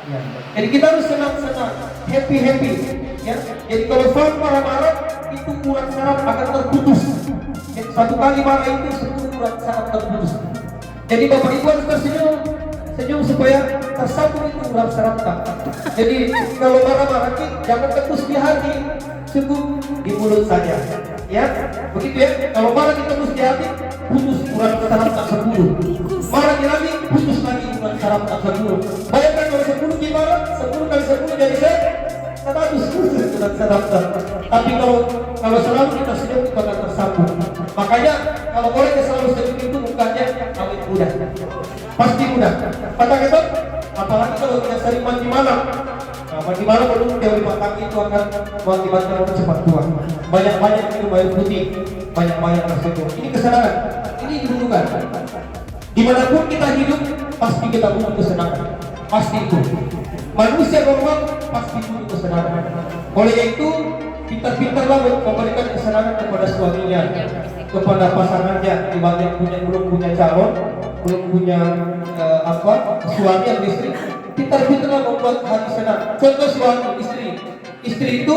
Ya. Jadi kita harus senang-senang, happy. Ya, jadi kalau selalu marah-marah itu urat saraf akan terputus. Jadi, satu kali marah itu 10 urat saraf terputus. Jadi Bapak Ibu harus tersenyum, senyum supaya tersambung itu urat saraf. Jadi kalau marah-marah jangan tembus di hati, cukup di mulut saja. Ya, begitu ya. Kalau marah ditembus di hati, putus urat saraf tak 10. Marah lagi, putus lagi urat saraf tak 10. Bayangkan kalau 10 gimana? 10 kali 10 jadi 100 putus urat saraf. Tapi kalau selalu kita senyum itu akan tersambung. Makanya kalau orang yang selalu senyum itu mukanya awet muda, pasti muda. Kata kita, apalagi kalau kita sering mandi malam. Nah, mandi malam belum jauh 5 kaki itu akan mengakibatkan orang cepat tua. Banyak-banyak minum air putih, banyak-banyak bersenyum. Ini kesenangan, ini dibutuhkan. Dimanapun kita hidup, pasti kita butuh kesenangan. Pasti itu. Manusia normal pasti butuh kesenangan. Oleh itu, pintar-pintarlah memberikan kesenangan kepada suaminya, kepada pasangannya. Dibanding belum punya calon, belum punya suami atau istri, pintar-pintarlah membuat hati senang. Contoh suami istri itu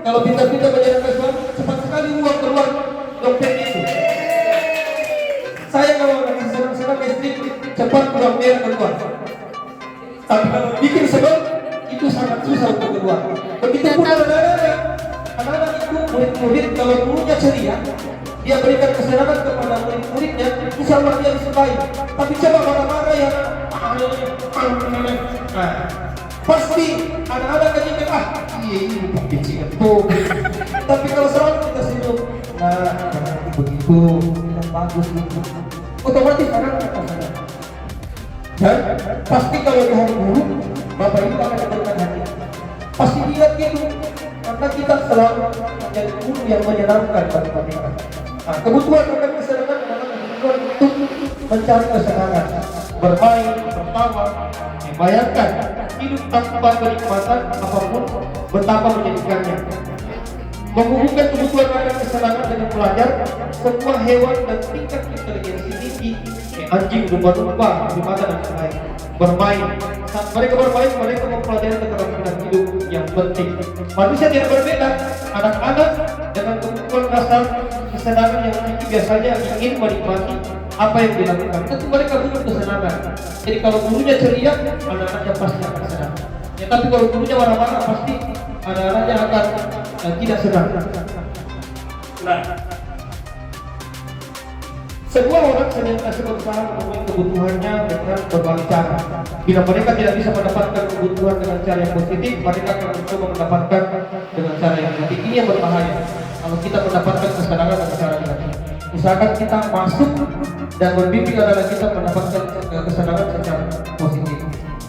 kalau pintar-pintar menjalankan suami, cepat sekali uang keluar dompet itu. Saya kalau lagi senang-senang istri, cepat uang merah keluar. Tapi kalau bikin sebel, itu sangat susah untuk keluar. Begitu pun anak-anak itu murid-murid kalau gurunya ceria, dia berikan kesenangan kepada murid-muridnya, insya Allah dia disukai. Tapi coba marah-marah ya, pasti anak-anak aja ini bincang tuh. Tapi kalau selalu kita senyum, jangan begitu, kita bagus gitu, otomatis anak-anak senang. Dan pasti kalau di hari buruk, Bapak Ibu akan diberikan hati. Pasti lihat gitu, karena kita selalu menjadi guru yang menyenangkan bagi mereka. Nah, kebutuhan akan kesenangan adalah kebutuhan untuk mencari kesenangan, bermain, bertawa. Bayangkan hidup tanpa kenikmatan apapun betapa menyedihkannya. Menghubungkan kebutuhan akan kesenangan dengan belajar, semua hewan dan tingkat inteligensi tinggi, anjing, lumba-lumba, primata dan lain-lain bermain. Saat mereka bermain, mereka mempelajari keterampilan hidup yang penting. Manusia tidak berbeda. Anak-anak dengan kebutuhan dasar kesenangan yang tinggi biasanya ingin menikmati apa yang dilakukan. Tentu mereka butuh kesenangan. Jadi kalau gurunya ceria, anak-anaknya pasti akan senang. Ya, tapi kalau gurunya marah-marah, pasti anak-anaknya akan tidak senang. Nah, semua orang senantiasa berusaha memenuhi kebutuhannya dengan berbagai cara. Bila mereka tidak bisa mendapatkan kebutuhan dengan cara yang positif, mereka akan mencoba mendapatkan dengan cara yang negatif. Ini yang berbahaya. Kalau kita mendapatkan kesenangan dengan cara negatif, usahakan kita masuk dan bermimpi adalah kita mendapatkan kesenangan secara positif.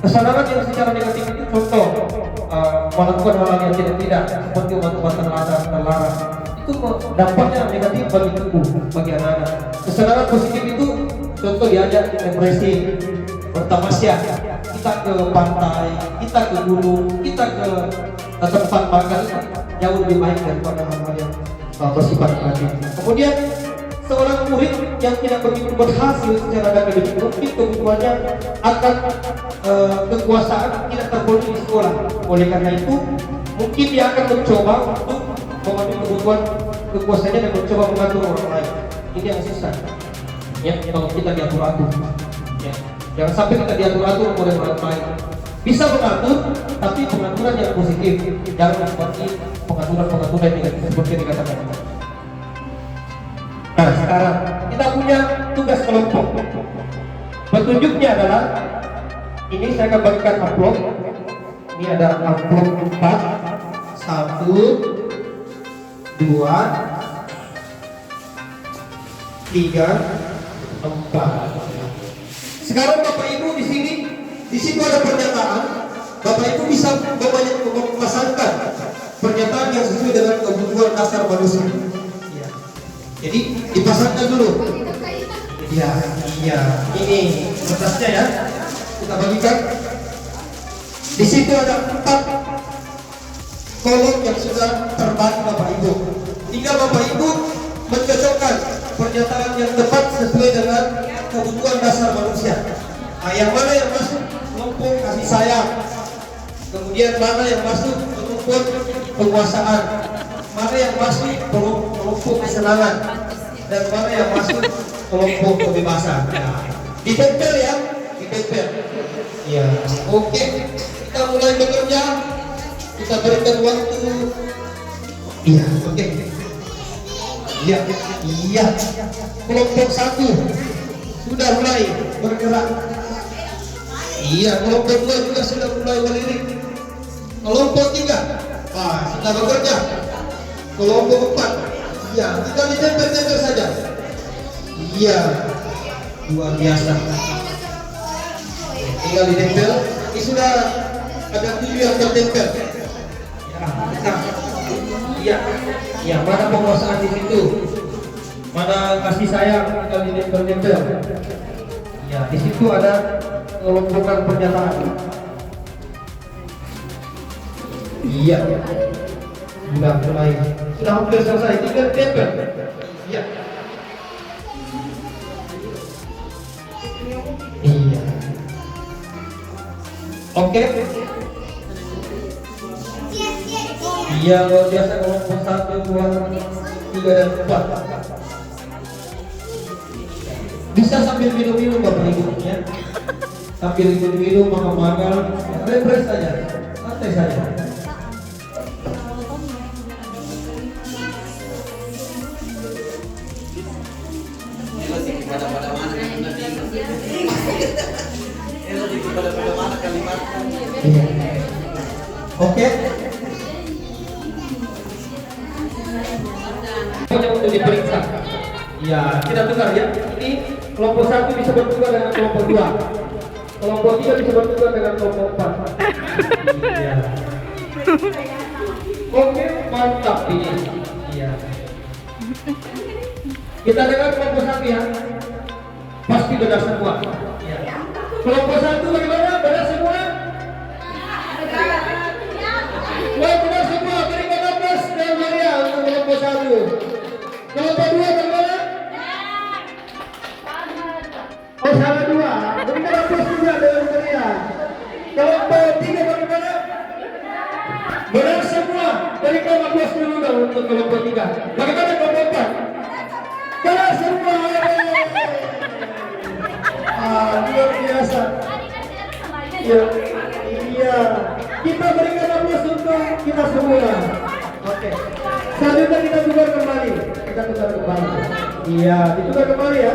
Kesenangan yang secara negatif itu contoh melakukan hal yang tidak seperti obat-obatan terlarang. Itu dampaknya negatif bagi tubuh, bagi anak-anak. Kesenangan positif itu contoh diajak depresi, bertamasya, kita ke pantai, kita ke gunung, kita ke tempat makan, jauh lebih baik daripada hal-hal yang bersifat negatif. Kemudian seorang murid yang tidak begitu berhasil secara akademik, mungkin kebutuhannya akan kekuasaan tidak terpenuhi di sekolah. Oleh karena itu, mungkin dia akan mencoba untuk memenuhi kebutuhan kekuasaannya dan mencoba mengatur orang lain. Ini yang susah. Ya, kalau kita diatur-atur. Ya, jangan sampai kita diatur-atur oleh orang lain. Bisa mengatur, tapi pengaturan yang positif. Jangan seperti pengaturan-pengaturan yang negatif seperti yang dikatakan. Nah, sekarang kita punya tugas kelompok. Petunjuknya adalah ini saya akan bagikan amplop. Ini ada amplop 4, 1, 2, 3, 4. Sekarang Bapak Ibu di situ ada pernyataan. Bapak Ibu bisa memasangkan pernyataan yang sesuai dengan kebutuhan dasar manusia. Jadi dipasangkan dulu. Iya. Ini kertasnya ya. Kita bagikan. Di situ ada 4 kolom yang sudah terbagi Bapak Ibu. Tinggal Bapak Ibu mencocokkan pernyataan yang tepat sesuai dengan kebutuhan dasar manusia. Nah, yang mana yang masuk kelompok kasih sayang. Kemudian mana yang masuk kelompok penguasaan, mana yang masuk kelompok kesenangan, dan mana yang masuk kelompok kebebasan. Nah, ditempel ya, ditempel. Ya, oke. Kita mulai bekerja. Kita berikan waktu. Iya, oke. Iya, iya. Kelompok 1 sudah mulai bergerak. Iya, kelompok 2 juga sudah mulai melirik. Kelompok 3, sudah bekerja. Kelompok 4, iya, kita ditempel-tempel saja. Iya, luar biasa. Tinggal ditempel. Ini sudah ada 7 yang tertempel. Iya, iya, mana penguasaan di situ? Mana kasih sayang tinggal ditempel-tempel. Ya, di situ ada kelompokan pernyataan. Iya, sudah mulai, sudah hampir selesai, tinggal tempel. Iya. Iya. Oke. Iya, luar biasa kelompok 1, 2, 3 dan 4. Bisa sambil minum-minum Bapak Ibu ya. Sambil minum-minum, makan-makan, refresh saja, santai saja. Oke. Untuk diperiksa. Ya, kita dengar ya. Ini kelompok 1 bisa bertukar dengan kelompok 2. Kelompok 3 bisa bertukar dengan kelompok 4. Iya. Oke, mantap ini. Iya. Kita dengar kelompok 1 ya. Pasti benar semua. Ya. Kelompok 1 bagaimana? Benar semua? Wah, benar semua. Berikan aplaus dan meriah untuk kelompok 1. Kelompok 2 bagaimana? Oh, salah 2. Berikan aplaus juga dengan meriah. Kelompok 3 bagaimana? Benar semua. Berikan aplaus dulu dong untuk kelompok 3. Bagaimana kelompok 4? Benar semua. Luar biasa. Ya, iya. Kita berikan aplaus untuk kita semua. Oke. Selanjutnya kita tukar kembali. Kita tukar kembali. Iya, ditukar kembali ya.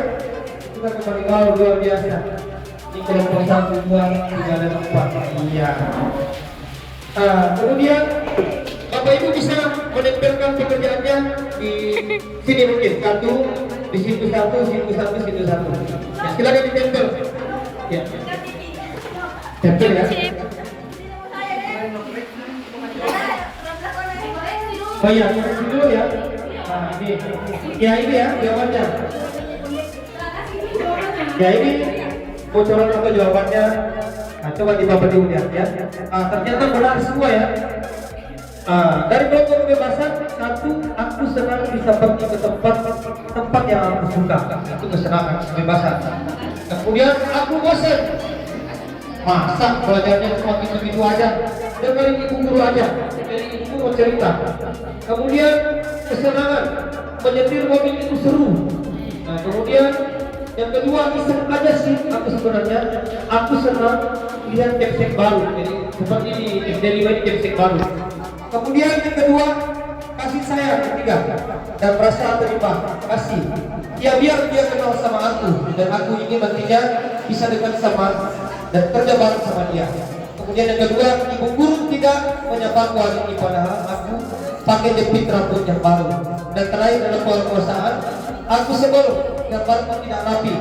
Tukar kembali. Oh, luar biasa. Ini kelompok 1, 2, 3 dan 4. Iya. Kemudian Bapak Ibu bisa menempelkan pekerjaannya di sini mungkin. Satu, di situ 1, situ 1, situ 1. Ya, silakan ditempel. Ya. Tempel ya. Oh iya, ini dulu ya. Nah, ini. Ya ini ya jawabannya. Ya ini bocoran apa jawabannya? Nah, coba di Bapak Ibu lihat ya. Ternyata benar semua ya. Dari kelompok kebebasan 1, aku senang bisa pergi ke tempat yang aku suka. Itu kesenangan, kebebasan. Kemudian aku bosan. Masa belajarnya cuma gitu-gitu aja, dengerin ibu guru aja, dari ibu mau cerita. Kemudian kesenangan, menyetir mobil itu seru. Nah kemudian yang kedua, iseng aja sih aku sebenarnya. Aku senang lihat kepsek baru, jadi seperti di SD5 ini kepsek baru. Kemudian yang kedua, kasih sayang. Ketiga, dan merasa terima kasih. Ya biar dia kenal sama aku, dan aku ingin nantinya bisa dekat sama dan kerja bareng sama dia. Kemudian yang kedua, ibu guru tidak menyapaku hari ini padahal aku pakai jepit rambut yang baru. Dan terakhir dalam perkosaan, aku sebel gambarku tidak rapi,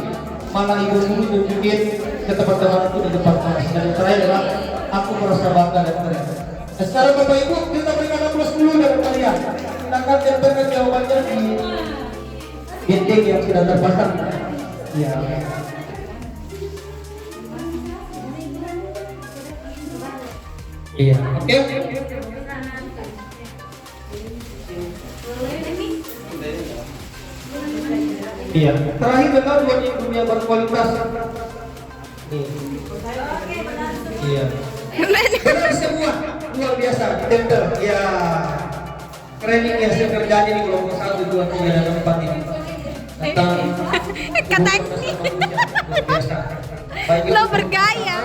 malah ibu guru tunjukin ke teman-temanku di depan kelas. Dan yang terakhir adalah aku merasa bangga dan keren. Nah, sekarang Bapak Ibu kita berikan aplaus dulu dari kalian. Silakan tempelkan jawabannya di dinding yang sudah terpasang. Ya. Iya. Oke. Iya. Terakhir benar buat dunia berkualitas. Nih. Iya. Benar semua. luar biasa di tender. Ya, keren ini hasil kerjanya nih kelompok 1, 2, 3, dan 4 ini. Tentang Katanya. luar biasa. Baik itu Lo bergaya.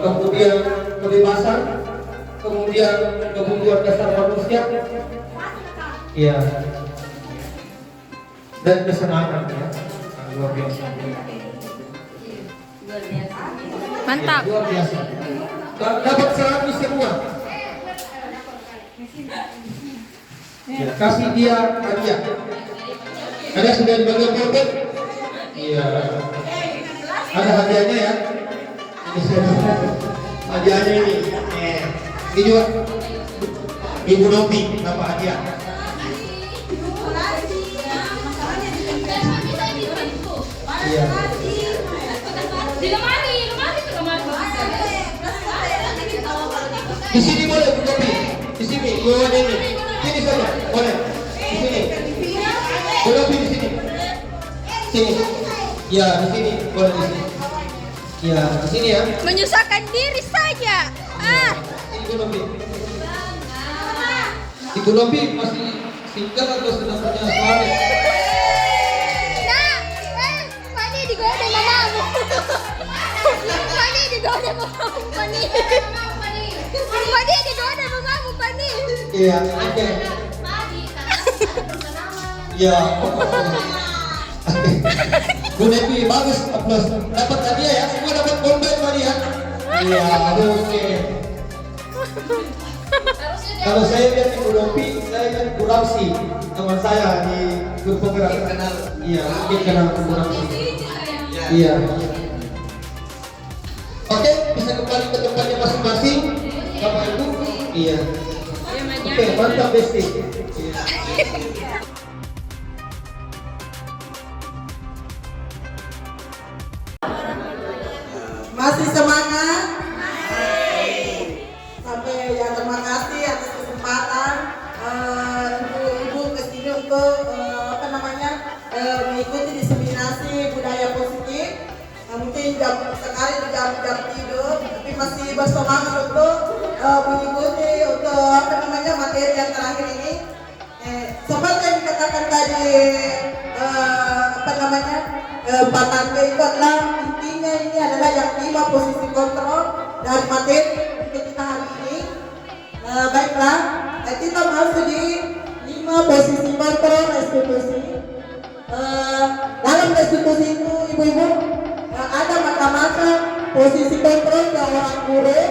kemudian kebebasan, kemudian kebutuhan dasar manusia, iya, dan kesenangan ya. Nah, luar biasa. Mantap. Luar biasa. Dapat 100 semua. Ya, kasih dia hadiah. Ada sudah bagian berapa? Iya. Ada hadiahnya ya. Ini siapa? Hadiahnya ini. Ini juga. Ibu Nopi, apa hadiah? Iya. Di lemari itu lemari. Di sini boleh Bu Nopi. Di sini, buat ini. Sini saja, boleh. Di sini. Bu Nopi di sini. Sini. Ya, di sini, boleh di sini. Ya, di sini ya. Menyusahkan diri saja. Ah. Ini Bu Nopi. Ibu Nopi masih single atau sudah punya suami? Nah, Fani digoda mamamu. Fani digoda mamamu, Fani. Fani digoda mamamu, Fani. Iya, oke. Ya. Bu Nopi bagus, aplaus. Dapat hadiah ya, semua dapat gombel tadi ya. Iya, oke. Kalau saya lihat Ibu Nopi, saya kan Bu Ramsi, teman saya di grup penggerak. Iya, mungkin kenal Bu Ramsi. Iya. Oke, bisa kembali ke tempatnya masing-masing, Bapak Ibu. Iya. Oke, mantap Besti. Iya. Masih semangat? Sampai ya terima kasih atas kesempatan ibu-ibu kesini untuk mengikuti diseminasi budaya positif. Mungkin jam sekali di jam tidur, tapi masih bersemangat untuk mengikuti untuk materi yang terakhir ini. Seperti yang dikatakan tadi Pak Tante itu adalah intinya ini adalah yang 5 posisi kontrol dari materi untuk kita hari ini. Baiklah, kita masuk di 5 posisi kontrol restitusi. Dalam restitusi itu ibu-ibu ada macam-macam posisi kontrol ke orang guru.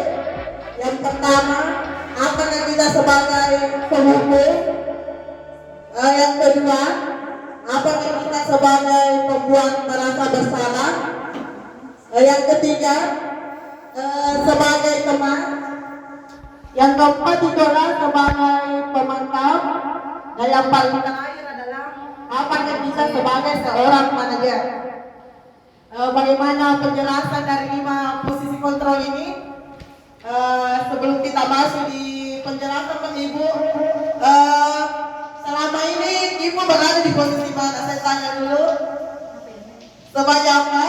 Yang pertama, apakah kita sebagai penghukum? Yang kedua, apakah kita sebagai pembuat merasa bersalah? Yang ketiga, sebagai teman. Yang keempat itulah sebagai pemantau. Dan yang paling terakhir adalah apakah kita sebagai seorang manajer. Bagaimana penjelasan dari 5 posisi kontrol ini? Sebelum kita masuk di penjelasan Pak Ibu, selama ini Ibu berada di posisi mana? Saya tanya dulu. Sebagai apa?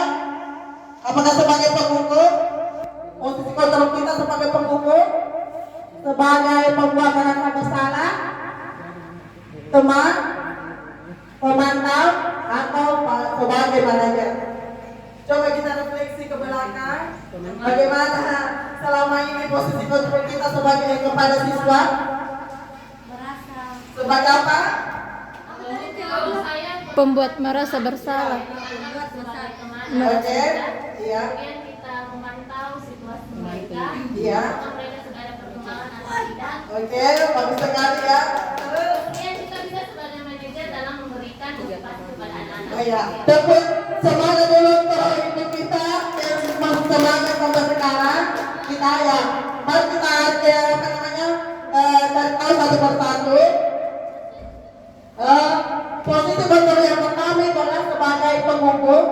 Apakah sebagai penghukum? Posisi kontrol kita sebagai penghukum? Sebagai pembuat merasa bersalah? Teman? Pemantau? Atau sebagai manajer? Coba kita refleksi ke belakang. Bagaimana selama ini posisi kontrol kita sebagai kepada siswa? Sebagai apa? Pembuat merasa bersalah. Oke, iya. Kemudian kita memantau situasi mereka. Iya. Mereka sudah ada perkembangan atau tidak. Oke, bagus sekali ya. Kemudian kita bisa sebagai manajer dalam memberikan motivasi kepada anak-anak. Oh ya, tepuk semangat dulu untuk ibu kita yang masih semangat sampai sekarang. Kita ya, mari kita cari tahu satu persatu. Posisi kontrol yang pertama itu adalah sebagai penghukum.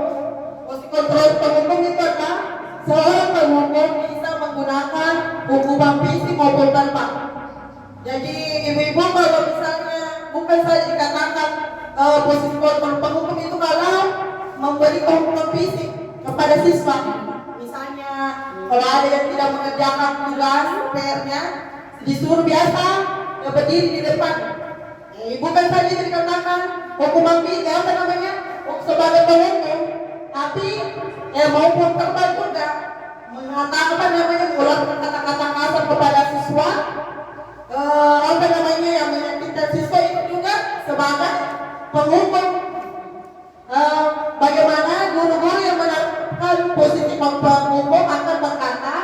Posisi kontrol penghukum itu adalah seorang penghukum bisa menggunakan hukuman fisik maupun verbal. Jadi ibu-ibu kalau misalnya bukan saja dikatakan posisi kontrol penghukum itu kalau memberi hukuman fisik kepada siswa, misalnya Kalau ada yang tidak mengerjakan tugas PR-nya, disuruh biasa berdiri di depan. Bukan saja dikenakan hukuman pidana apa namanya sebagai penghukum, tapi maupun korban juga mengatakan apa namanya mengeluarkan kata-kata kasar kepada siswa, apa namanya yang menyakitkan siswa itu juga sebagai penghukum. Bagaimana guru-guru yang menerapkan posisi penghukum akan berkata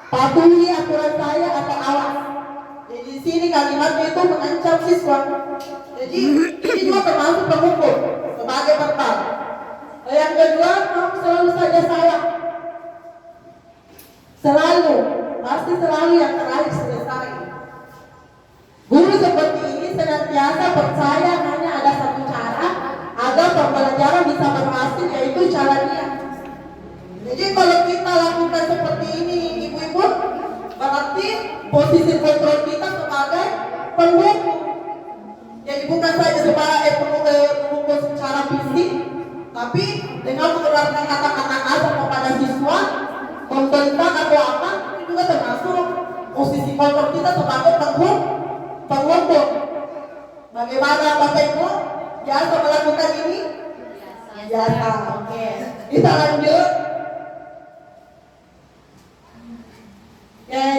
patuhi aturan saya atau awas. Jadi di sini kalimatnya itu mengancam siswa. Jadi ini juga termasuk penghukum sebagai verbal. Yang kedua, kamu selalu saja salah. Selalu, pasti selalu yang terakhir selesai. Guru seperti ini senantiasa percaya hanya ada satu cara agar pembelajaran bisa berhasil, yaitu cara dia. Jadi kalau kita lakukan seperti ini, ibu-ibu, berarti posisi kontrol kita sebagai penghukum. Jadi bukan saja sebagai penghukum secara fisik, tapi dengan mengeluarkan kata-kata kasar kepada siswa, membentang atau apa, itu juga termasuk posisi kontrol kita sebagai penghukum. Bagaimana Bapak Ibu? Biasa melakukan ini? Biasa. Oke. Kita lanjut.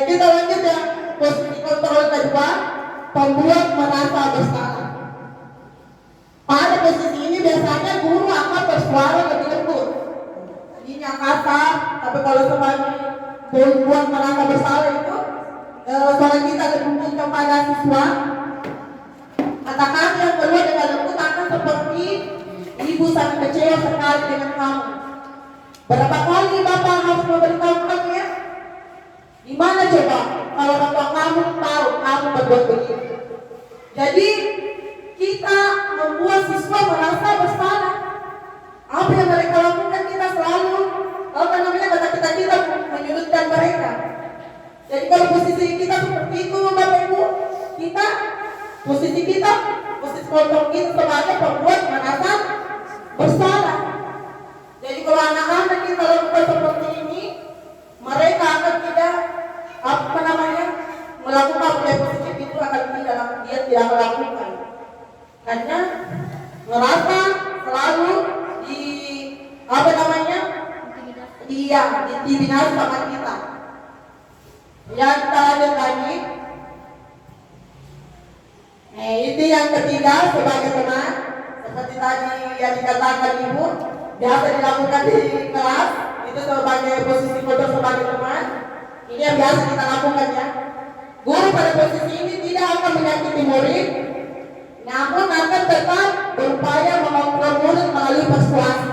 Kita lanjut ya. Posisi kontrol kedua, pembuat merasa bersalah. Pada posisi ini biasanya guru akan bersuara lebih lembut. Tadinya kasar, tapi kalau sebagai pembuat merasa bersalah itu suara kita lembut kepada siswa. Katakan yang keluar dengan lembut akan seperti ibu sangat kecewa sekali dengan kamu. Berapa kali Bapak harus memberitahukan ya? Gimana coba kalau Bapak kamu tahu kamu berbuat begitu? Jadi kita membuat siswa merasa bersalah. Apa yang mereka lakukan kita selalu kata-kata kita menyudutkan mereka. Jadi kalau posisi kita seperti itu Bapak Ibu, kita posisi kontrol kita sebagai pembuat merasa bersalah. Jadi kalau anak-anak kita lakukan seperti ini, mereka akan tidak melakukan budaya positif itu akan dia tidak melakukan. Karena merasa selalu diintimidasi sama kita. Ya, kita lanjut lagi. Itu yang ketiga sebagai teman, seperti tadi yang dikatakan ibu, biasa dilakukan di kelas, itu sebagai posisi kontrol sebagai teman. Ini yang biasa kita lakukan ya. Guru pada posisi ini tidak akan menyakiti murid, namun akan tetap berupaya mengontrol murid melalui persuasi.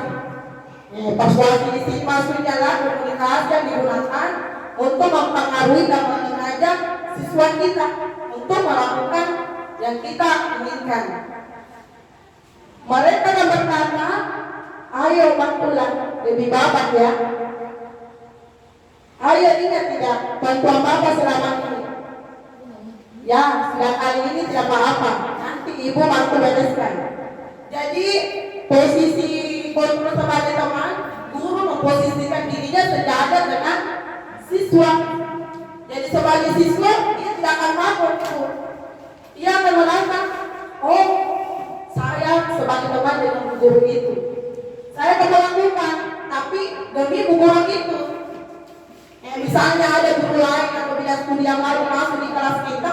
Persuasi di sini maksudnya adalah komunikasi yang digunakan untuk mempengaruhi dan mengajak siswa kita untuk melakukan yang kita inginkan. Mereka akan berkata, ayo bantulah, lebih bapak ya. Ayo ingat tidak, bantuan Bapak selama ini. Ya, sudah kali ini tidak apa-apa. Nanti ibu bantu bereskan. Jadi posisi kontrol sebagai teman, guru memposisikan dirinya sejajar dengan siswa. Jadi sebagai siswa, dia tidak akan takut. Dia akan merasa, oh saya sebagai teman dengan guru itu, saya akan melakukan, tapi demi guru itu. Misalnya ada guru lain atau bidang studi yang baru masuk di kelas kita,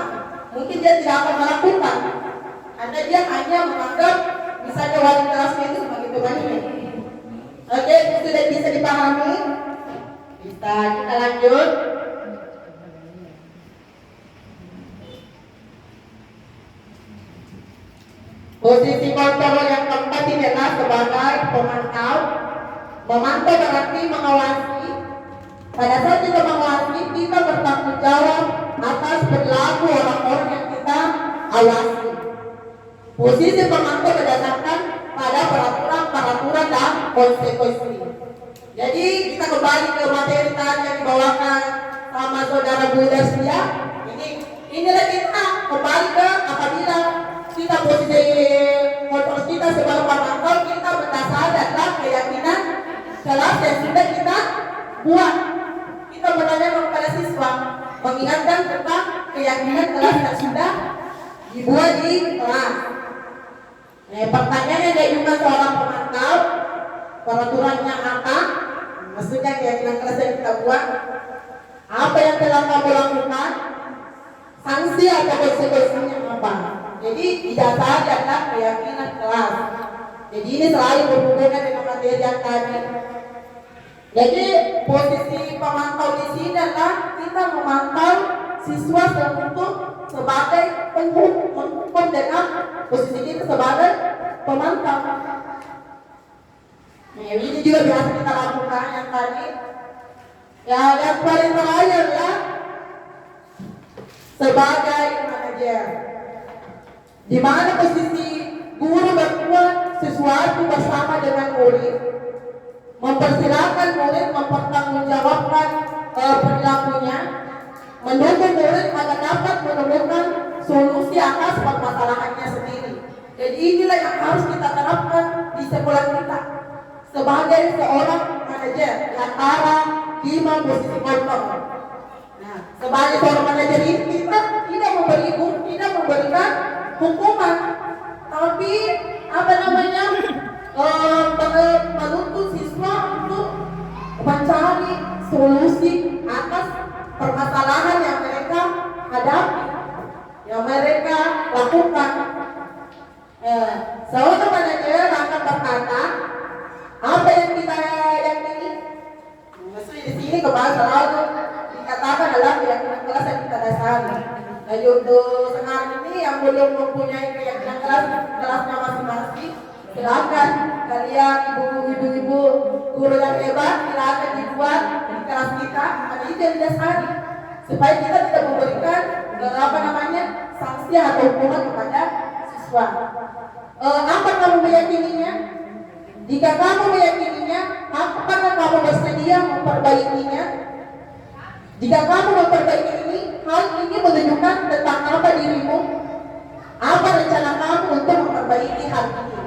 mungkin dia tidak akan melakukan, karena dia hanya menganggap misalnya wali kelasnya itu sebagai temannya. Oke, sudah bisa dipahami? Bisa, kita lanjut. Posisi kontrol yang keempat ini adalah sebagai pemantau. Memantau berarti mengawasi. Pada saat kita mengawasi, kita bertanggung jawab atas perilaku orang-orang yang kita awasi. Posisi pemantau berdasarkan pada peraturan dan konsekuensi. Jadi kita kembali ke materi tadi yang dibawakan sama saudara Bu Destia. Inilah kita kembali ke apabila kita posisi kontrol kita sebagai pemantau, kita berdasar adalah keyakinan kelas yang sudah kita buat. Kita siswa mengingatkan tentang keyakinan kelas yang sudah dibuat di kelas. Nah, pertanyaannya dari cuma seorang pemantau, peraturannya apa? Maksudnya keyakinan kelas yang kita buat. Apa yang telah kamu lakukan? Sanksi atau konsekuensinya apa? Jadi tidak saja adalah keyakinan kelas. Jadi ini selalu berhubungan dengan materi yang tadi. Jadi posisi pemantau di sini adalah kita memantau siswa untuk sebagai penghukum dengan posisi kita sebagai pemantau. Nah, ini juga biasa kita lakukan yang tadi. Ya, yang paling terakhir ya sebagai manajer. Di mana posisi guru berbuat sesuatu bersama dengan murid, mempersilahkan murid mempertanggungjawabkan perilakunya, mendukung murid agar dapat menemukan solusi atas permasalahannya sendiri. Jadi inilah yang harus kita terapkan di sekolah kita sebagai seorang manajer antara 5 posisi kontrol. Nah, sebagai seorang manajer ini kita tidak memberikan hukuman, tapi menuntut siswa untuk mencari solusi atas permasalahan yang mereka hadapi, yang mereka lakukan. Seorang manajer akan berkata apa yang kita yakini. Maksudnya di sini kemarin selalu dikatakan adalah keyakinan kelas yang kita dasari. Jadi untuk sekarang ini yang belum mempunyai keyakinan kelasnya masing-masing, silakan kalian ibu-ibu guru yang hebat silakan dibuat di kelas kita. Ada itu yang didasari supaya kita tidak memberikan sanksi atau hukuman kepada siswa. Apa kamu meyakininya? Jika kamu meyakininya, apakah kamu bersedia memperbaikinya? Jika kamu memperbaiki ini, hal ini menunjukkan tentang apa dirimu, apa rencana kamu untuk memperbaiki hal ini.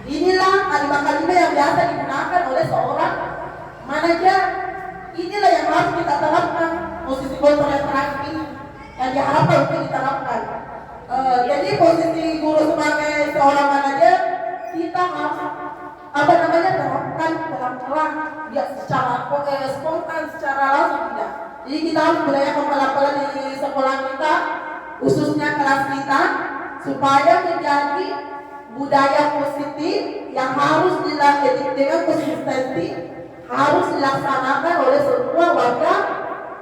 Inilah kalimat-kalimat yang biasa digunakan oleh seorang manajer. Inilah yang harus kita terapkan posisi kontrol yang terakhir ini yang diharapkan untuk diterapkan. Jadi posisi guru sebagai seorang manajer kita harus terapkan pelan-pelan, tidak secara spontan, secara langsung tidak. Jadi kita harus budayakan pelan-pelan di sekolah kita, khususnya kelas kita, supaya menjadi budaya positif yang harus dilakukan dengan konsistensi, harus dilaksanakan oleh semua warga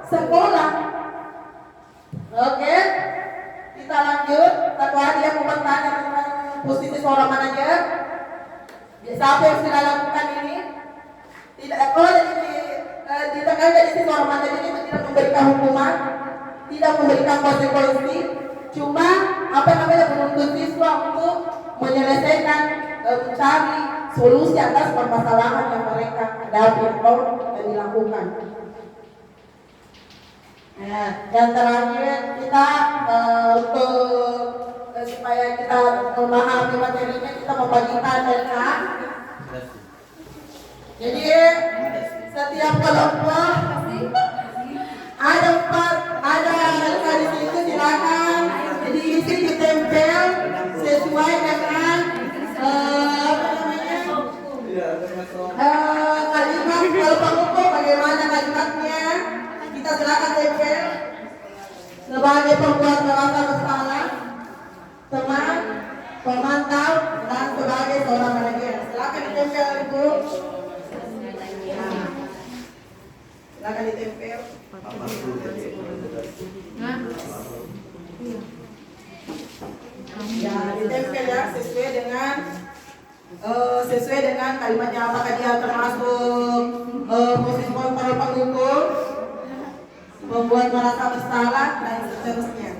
sekolah. Oke, kita lanjut. Satu ada yang mau bertanya tentang posisi seorang manajer. Siapa yang sudah lakukan ini? Tidak, ditekan dari sisi seorang manajer ini tidak memberikan hukuman, tidak memberikan konsekuensi, cuma menuntut siswa untuk menyelesaikan, mencari solusi atas permasalahan yang mereka hadapi atau yang dilakukan. Nah, yang terakhir kita supaya kita memahami materinya, kita membagikan data. Jadi setiap kelompok ada di situ, silakan diisi, ditempel sesuai dengan kalimat. Kalau pengukur bagaimana kalimatnya, kita silakan tempel sebagai pembuat merasa bersalah, teman, pemantau, dan sebagai seorang manajer. Silakan ditempel Ibu. Silakan ditempel. Ya, ditempel ya sesuai dengan kalimatnya, apakah dia termasuk posisi kontrol pengukur, membuat merasa bersalah, dan seterusnya.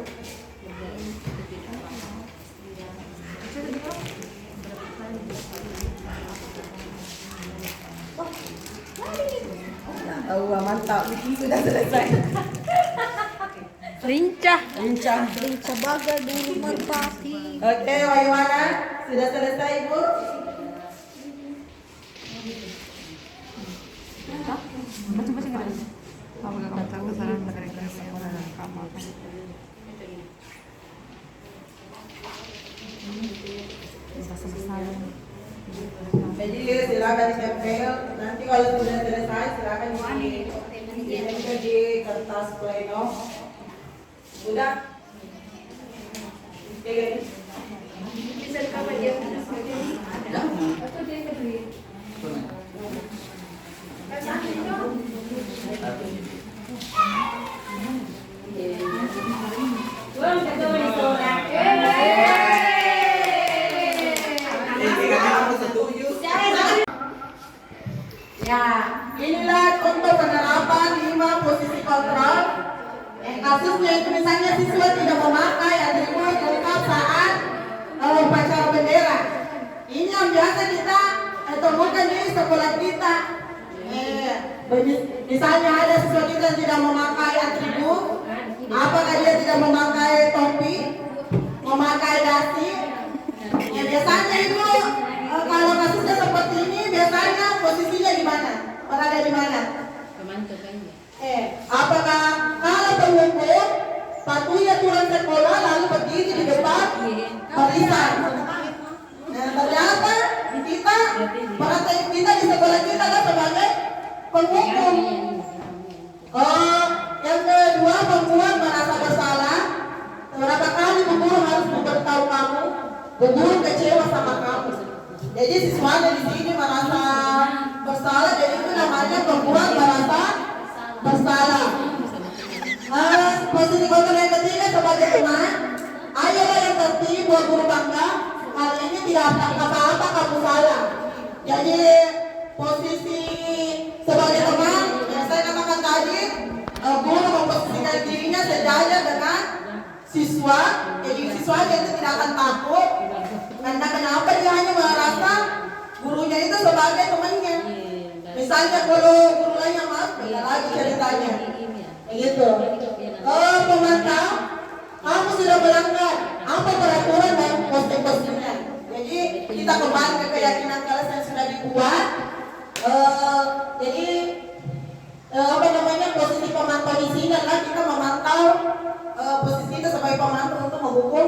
Mantap, sudah selesai. Lincah Baga dulu merpati. Oke, bagaimana? Sudah selesai, Ibu? Masing-masing ada. silakan ditempel. Nanti kalau sudah selesai silakan ditempel di kertas pleno. Sudah? Oke. Bisa dikabar dia. Atau dia ke duit. Ya, inilah contoh penerapan 5 posisi kontrol. Kasusnya itu misalnya siswa tidak memakai atribut lengkap saat upacara bendera. Ini yang biasa kita temukan di sekolah kita. Misalnya ada siswa kita yang tidak memakai atribut, apakah dia tidak memakai topi, memakai dasi? Ya biasanya itu kalau kasusnya seperti ini biasanya posisinya di mana? Berada di mana? Apakah kalau pengumpul patuhnya turun sekolah lalu berdiri di depan barisan? Nah, ternyata kita di sekolah kita kan sebagai penghukum. Yang kedua, pengumuman merasa bersalah. Berapa kali guru harus memberitahu kamu? Guru kecewa sama kamu. Jadi siswanya di sini merasa bersalah, jadi itu namanya pengumuman merasa bersalah. Posisi kontrol yang ketiga sebagai teman, ayolah yang tertib buat guru bangga. Kali ini tidak apa-apa kamu salah. Jadi posisi sebagai teman, yang saya katakan tadi, guru memposisikan dirinya sejajar dengan siswa. Jadi siswanya itu tidak akan takut. Karena kenapa dia hanya merasa gurunya itu sebagai temannya. Misalnya kalau guru lainnya maaf, beda lagi ceritanya. Begitu. Pemantau, kamu sudah melanggar apa peraturan dan posting-postingnya. Jadi kita kembali ke keyakinan kelas yang sudah dibuat. Jadi posisi pemantau di sini adalah kita memantau posisi kita sebagai pemantau untuk menghukum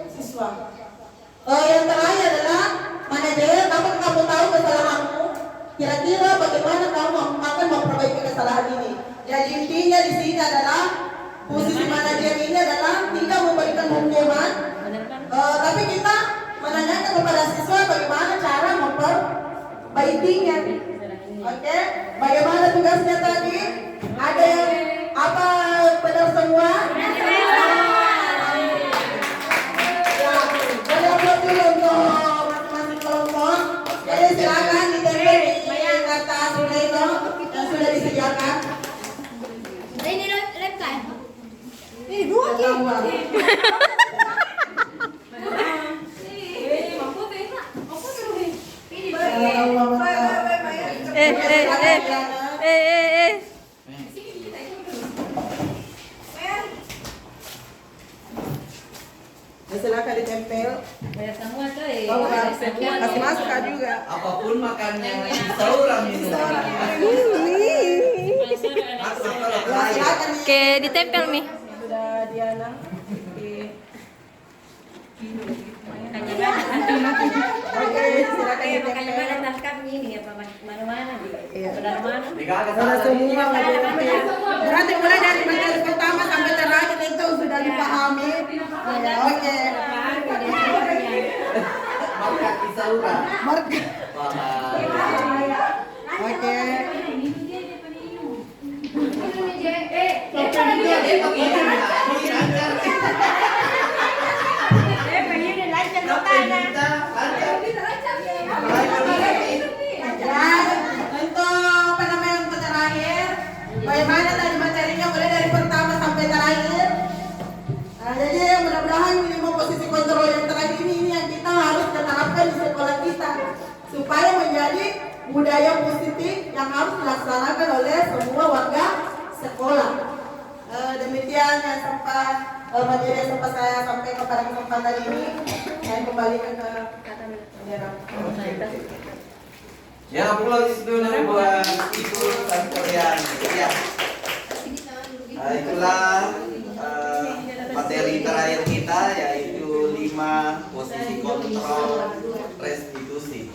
siswa. Yang terakhir adalah manajer, apakah kamu tahu kesalahanmu? Kira-kira bagaimana kamu akan memperbaiki kesalahan ini? Jadi intinya di sini adalah posisi manajer ini adalah tidak memberikan hukuman, tapi kita menanyakan kepada siswa bagaimana cara memperbaikinya. Oke, bagaimana tugasnya tadi? Ada yang apa benar semua? Dulu untuk masing-masing kelompok. Jadi silakan ditempel di kertas pleno yang sudah disediakan. Ini lem kan? Dua silakan ditempel. Bayar semua coy. Kasih masuk juga. Apapun makannya seorang ini. Oke, ditempel nih. Sudah Diana. Oke, silakan ditempel. ini ya Pak, mana-mana Iya. Mana-mana. Semua berarti mulai dari materi pertama sampai terakhir itu sudah dipahami. Oke. Markat Isaura. Market. Oke. Untuk yang terakhir, bagaimana tadi materinya mulai dari pertama sampai terakhir. Jadi mudah-mudahan 5 posisi kontrol yang terakhir ini yang kita harus terapkan di sekolah kita supaya menjadi budaya positif yang harus dilaksanakan oleh semua warga sekolah. Demikian yang sempat materi yang sempat saya sampaikan pada kesempatan ini. Saya kembalikan ke kata bendera. Ya, aplaus dulu buat Ibu Santorian. Ya. Itulah materi terakhir kita, yaitu 5 posisi kontrol restitusi.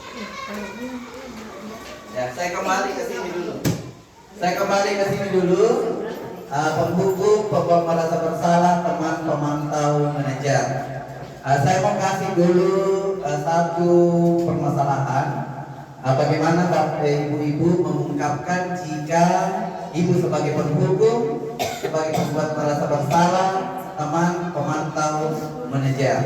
Ya, saya kembali ke sini dulu. Penghukum, pembawa merasa bersalah, teman pemantau, manajer. Saya mau kasih dulu satu permasalahan. Bagaimana Bapak Ibu-ibu mengungkapkan jika ibu sebagai penghukum, sebagai pembuat merasa bersalah, teman pemantau, manajer.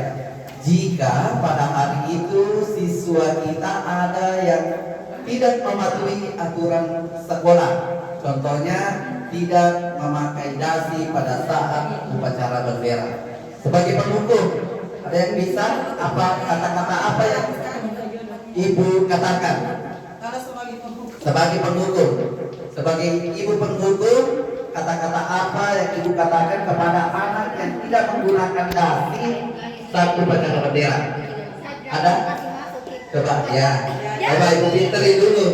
Jika pada hari itu siswa kita ada yang tidak mematuhi aturan sekolah, contohnya tidak memakai dasi pada saat upacara bendera. Sebagai penghukum, ada yang bisa kata-kata apa yang ibu katakan? Kalau sebagai penghukum. Sebagai penghukum, sebagai ibu penghukum, kata-kata apa yang ibu katakan kepada anak yang tidak menggunakan dasi saat upacara bendera? Ada? Coba ya. Coba ibu pinterin dulu.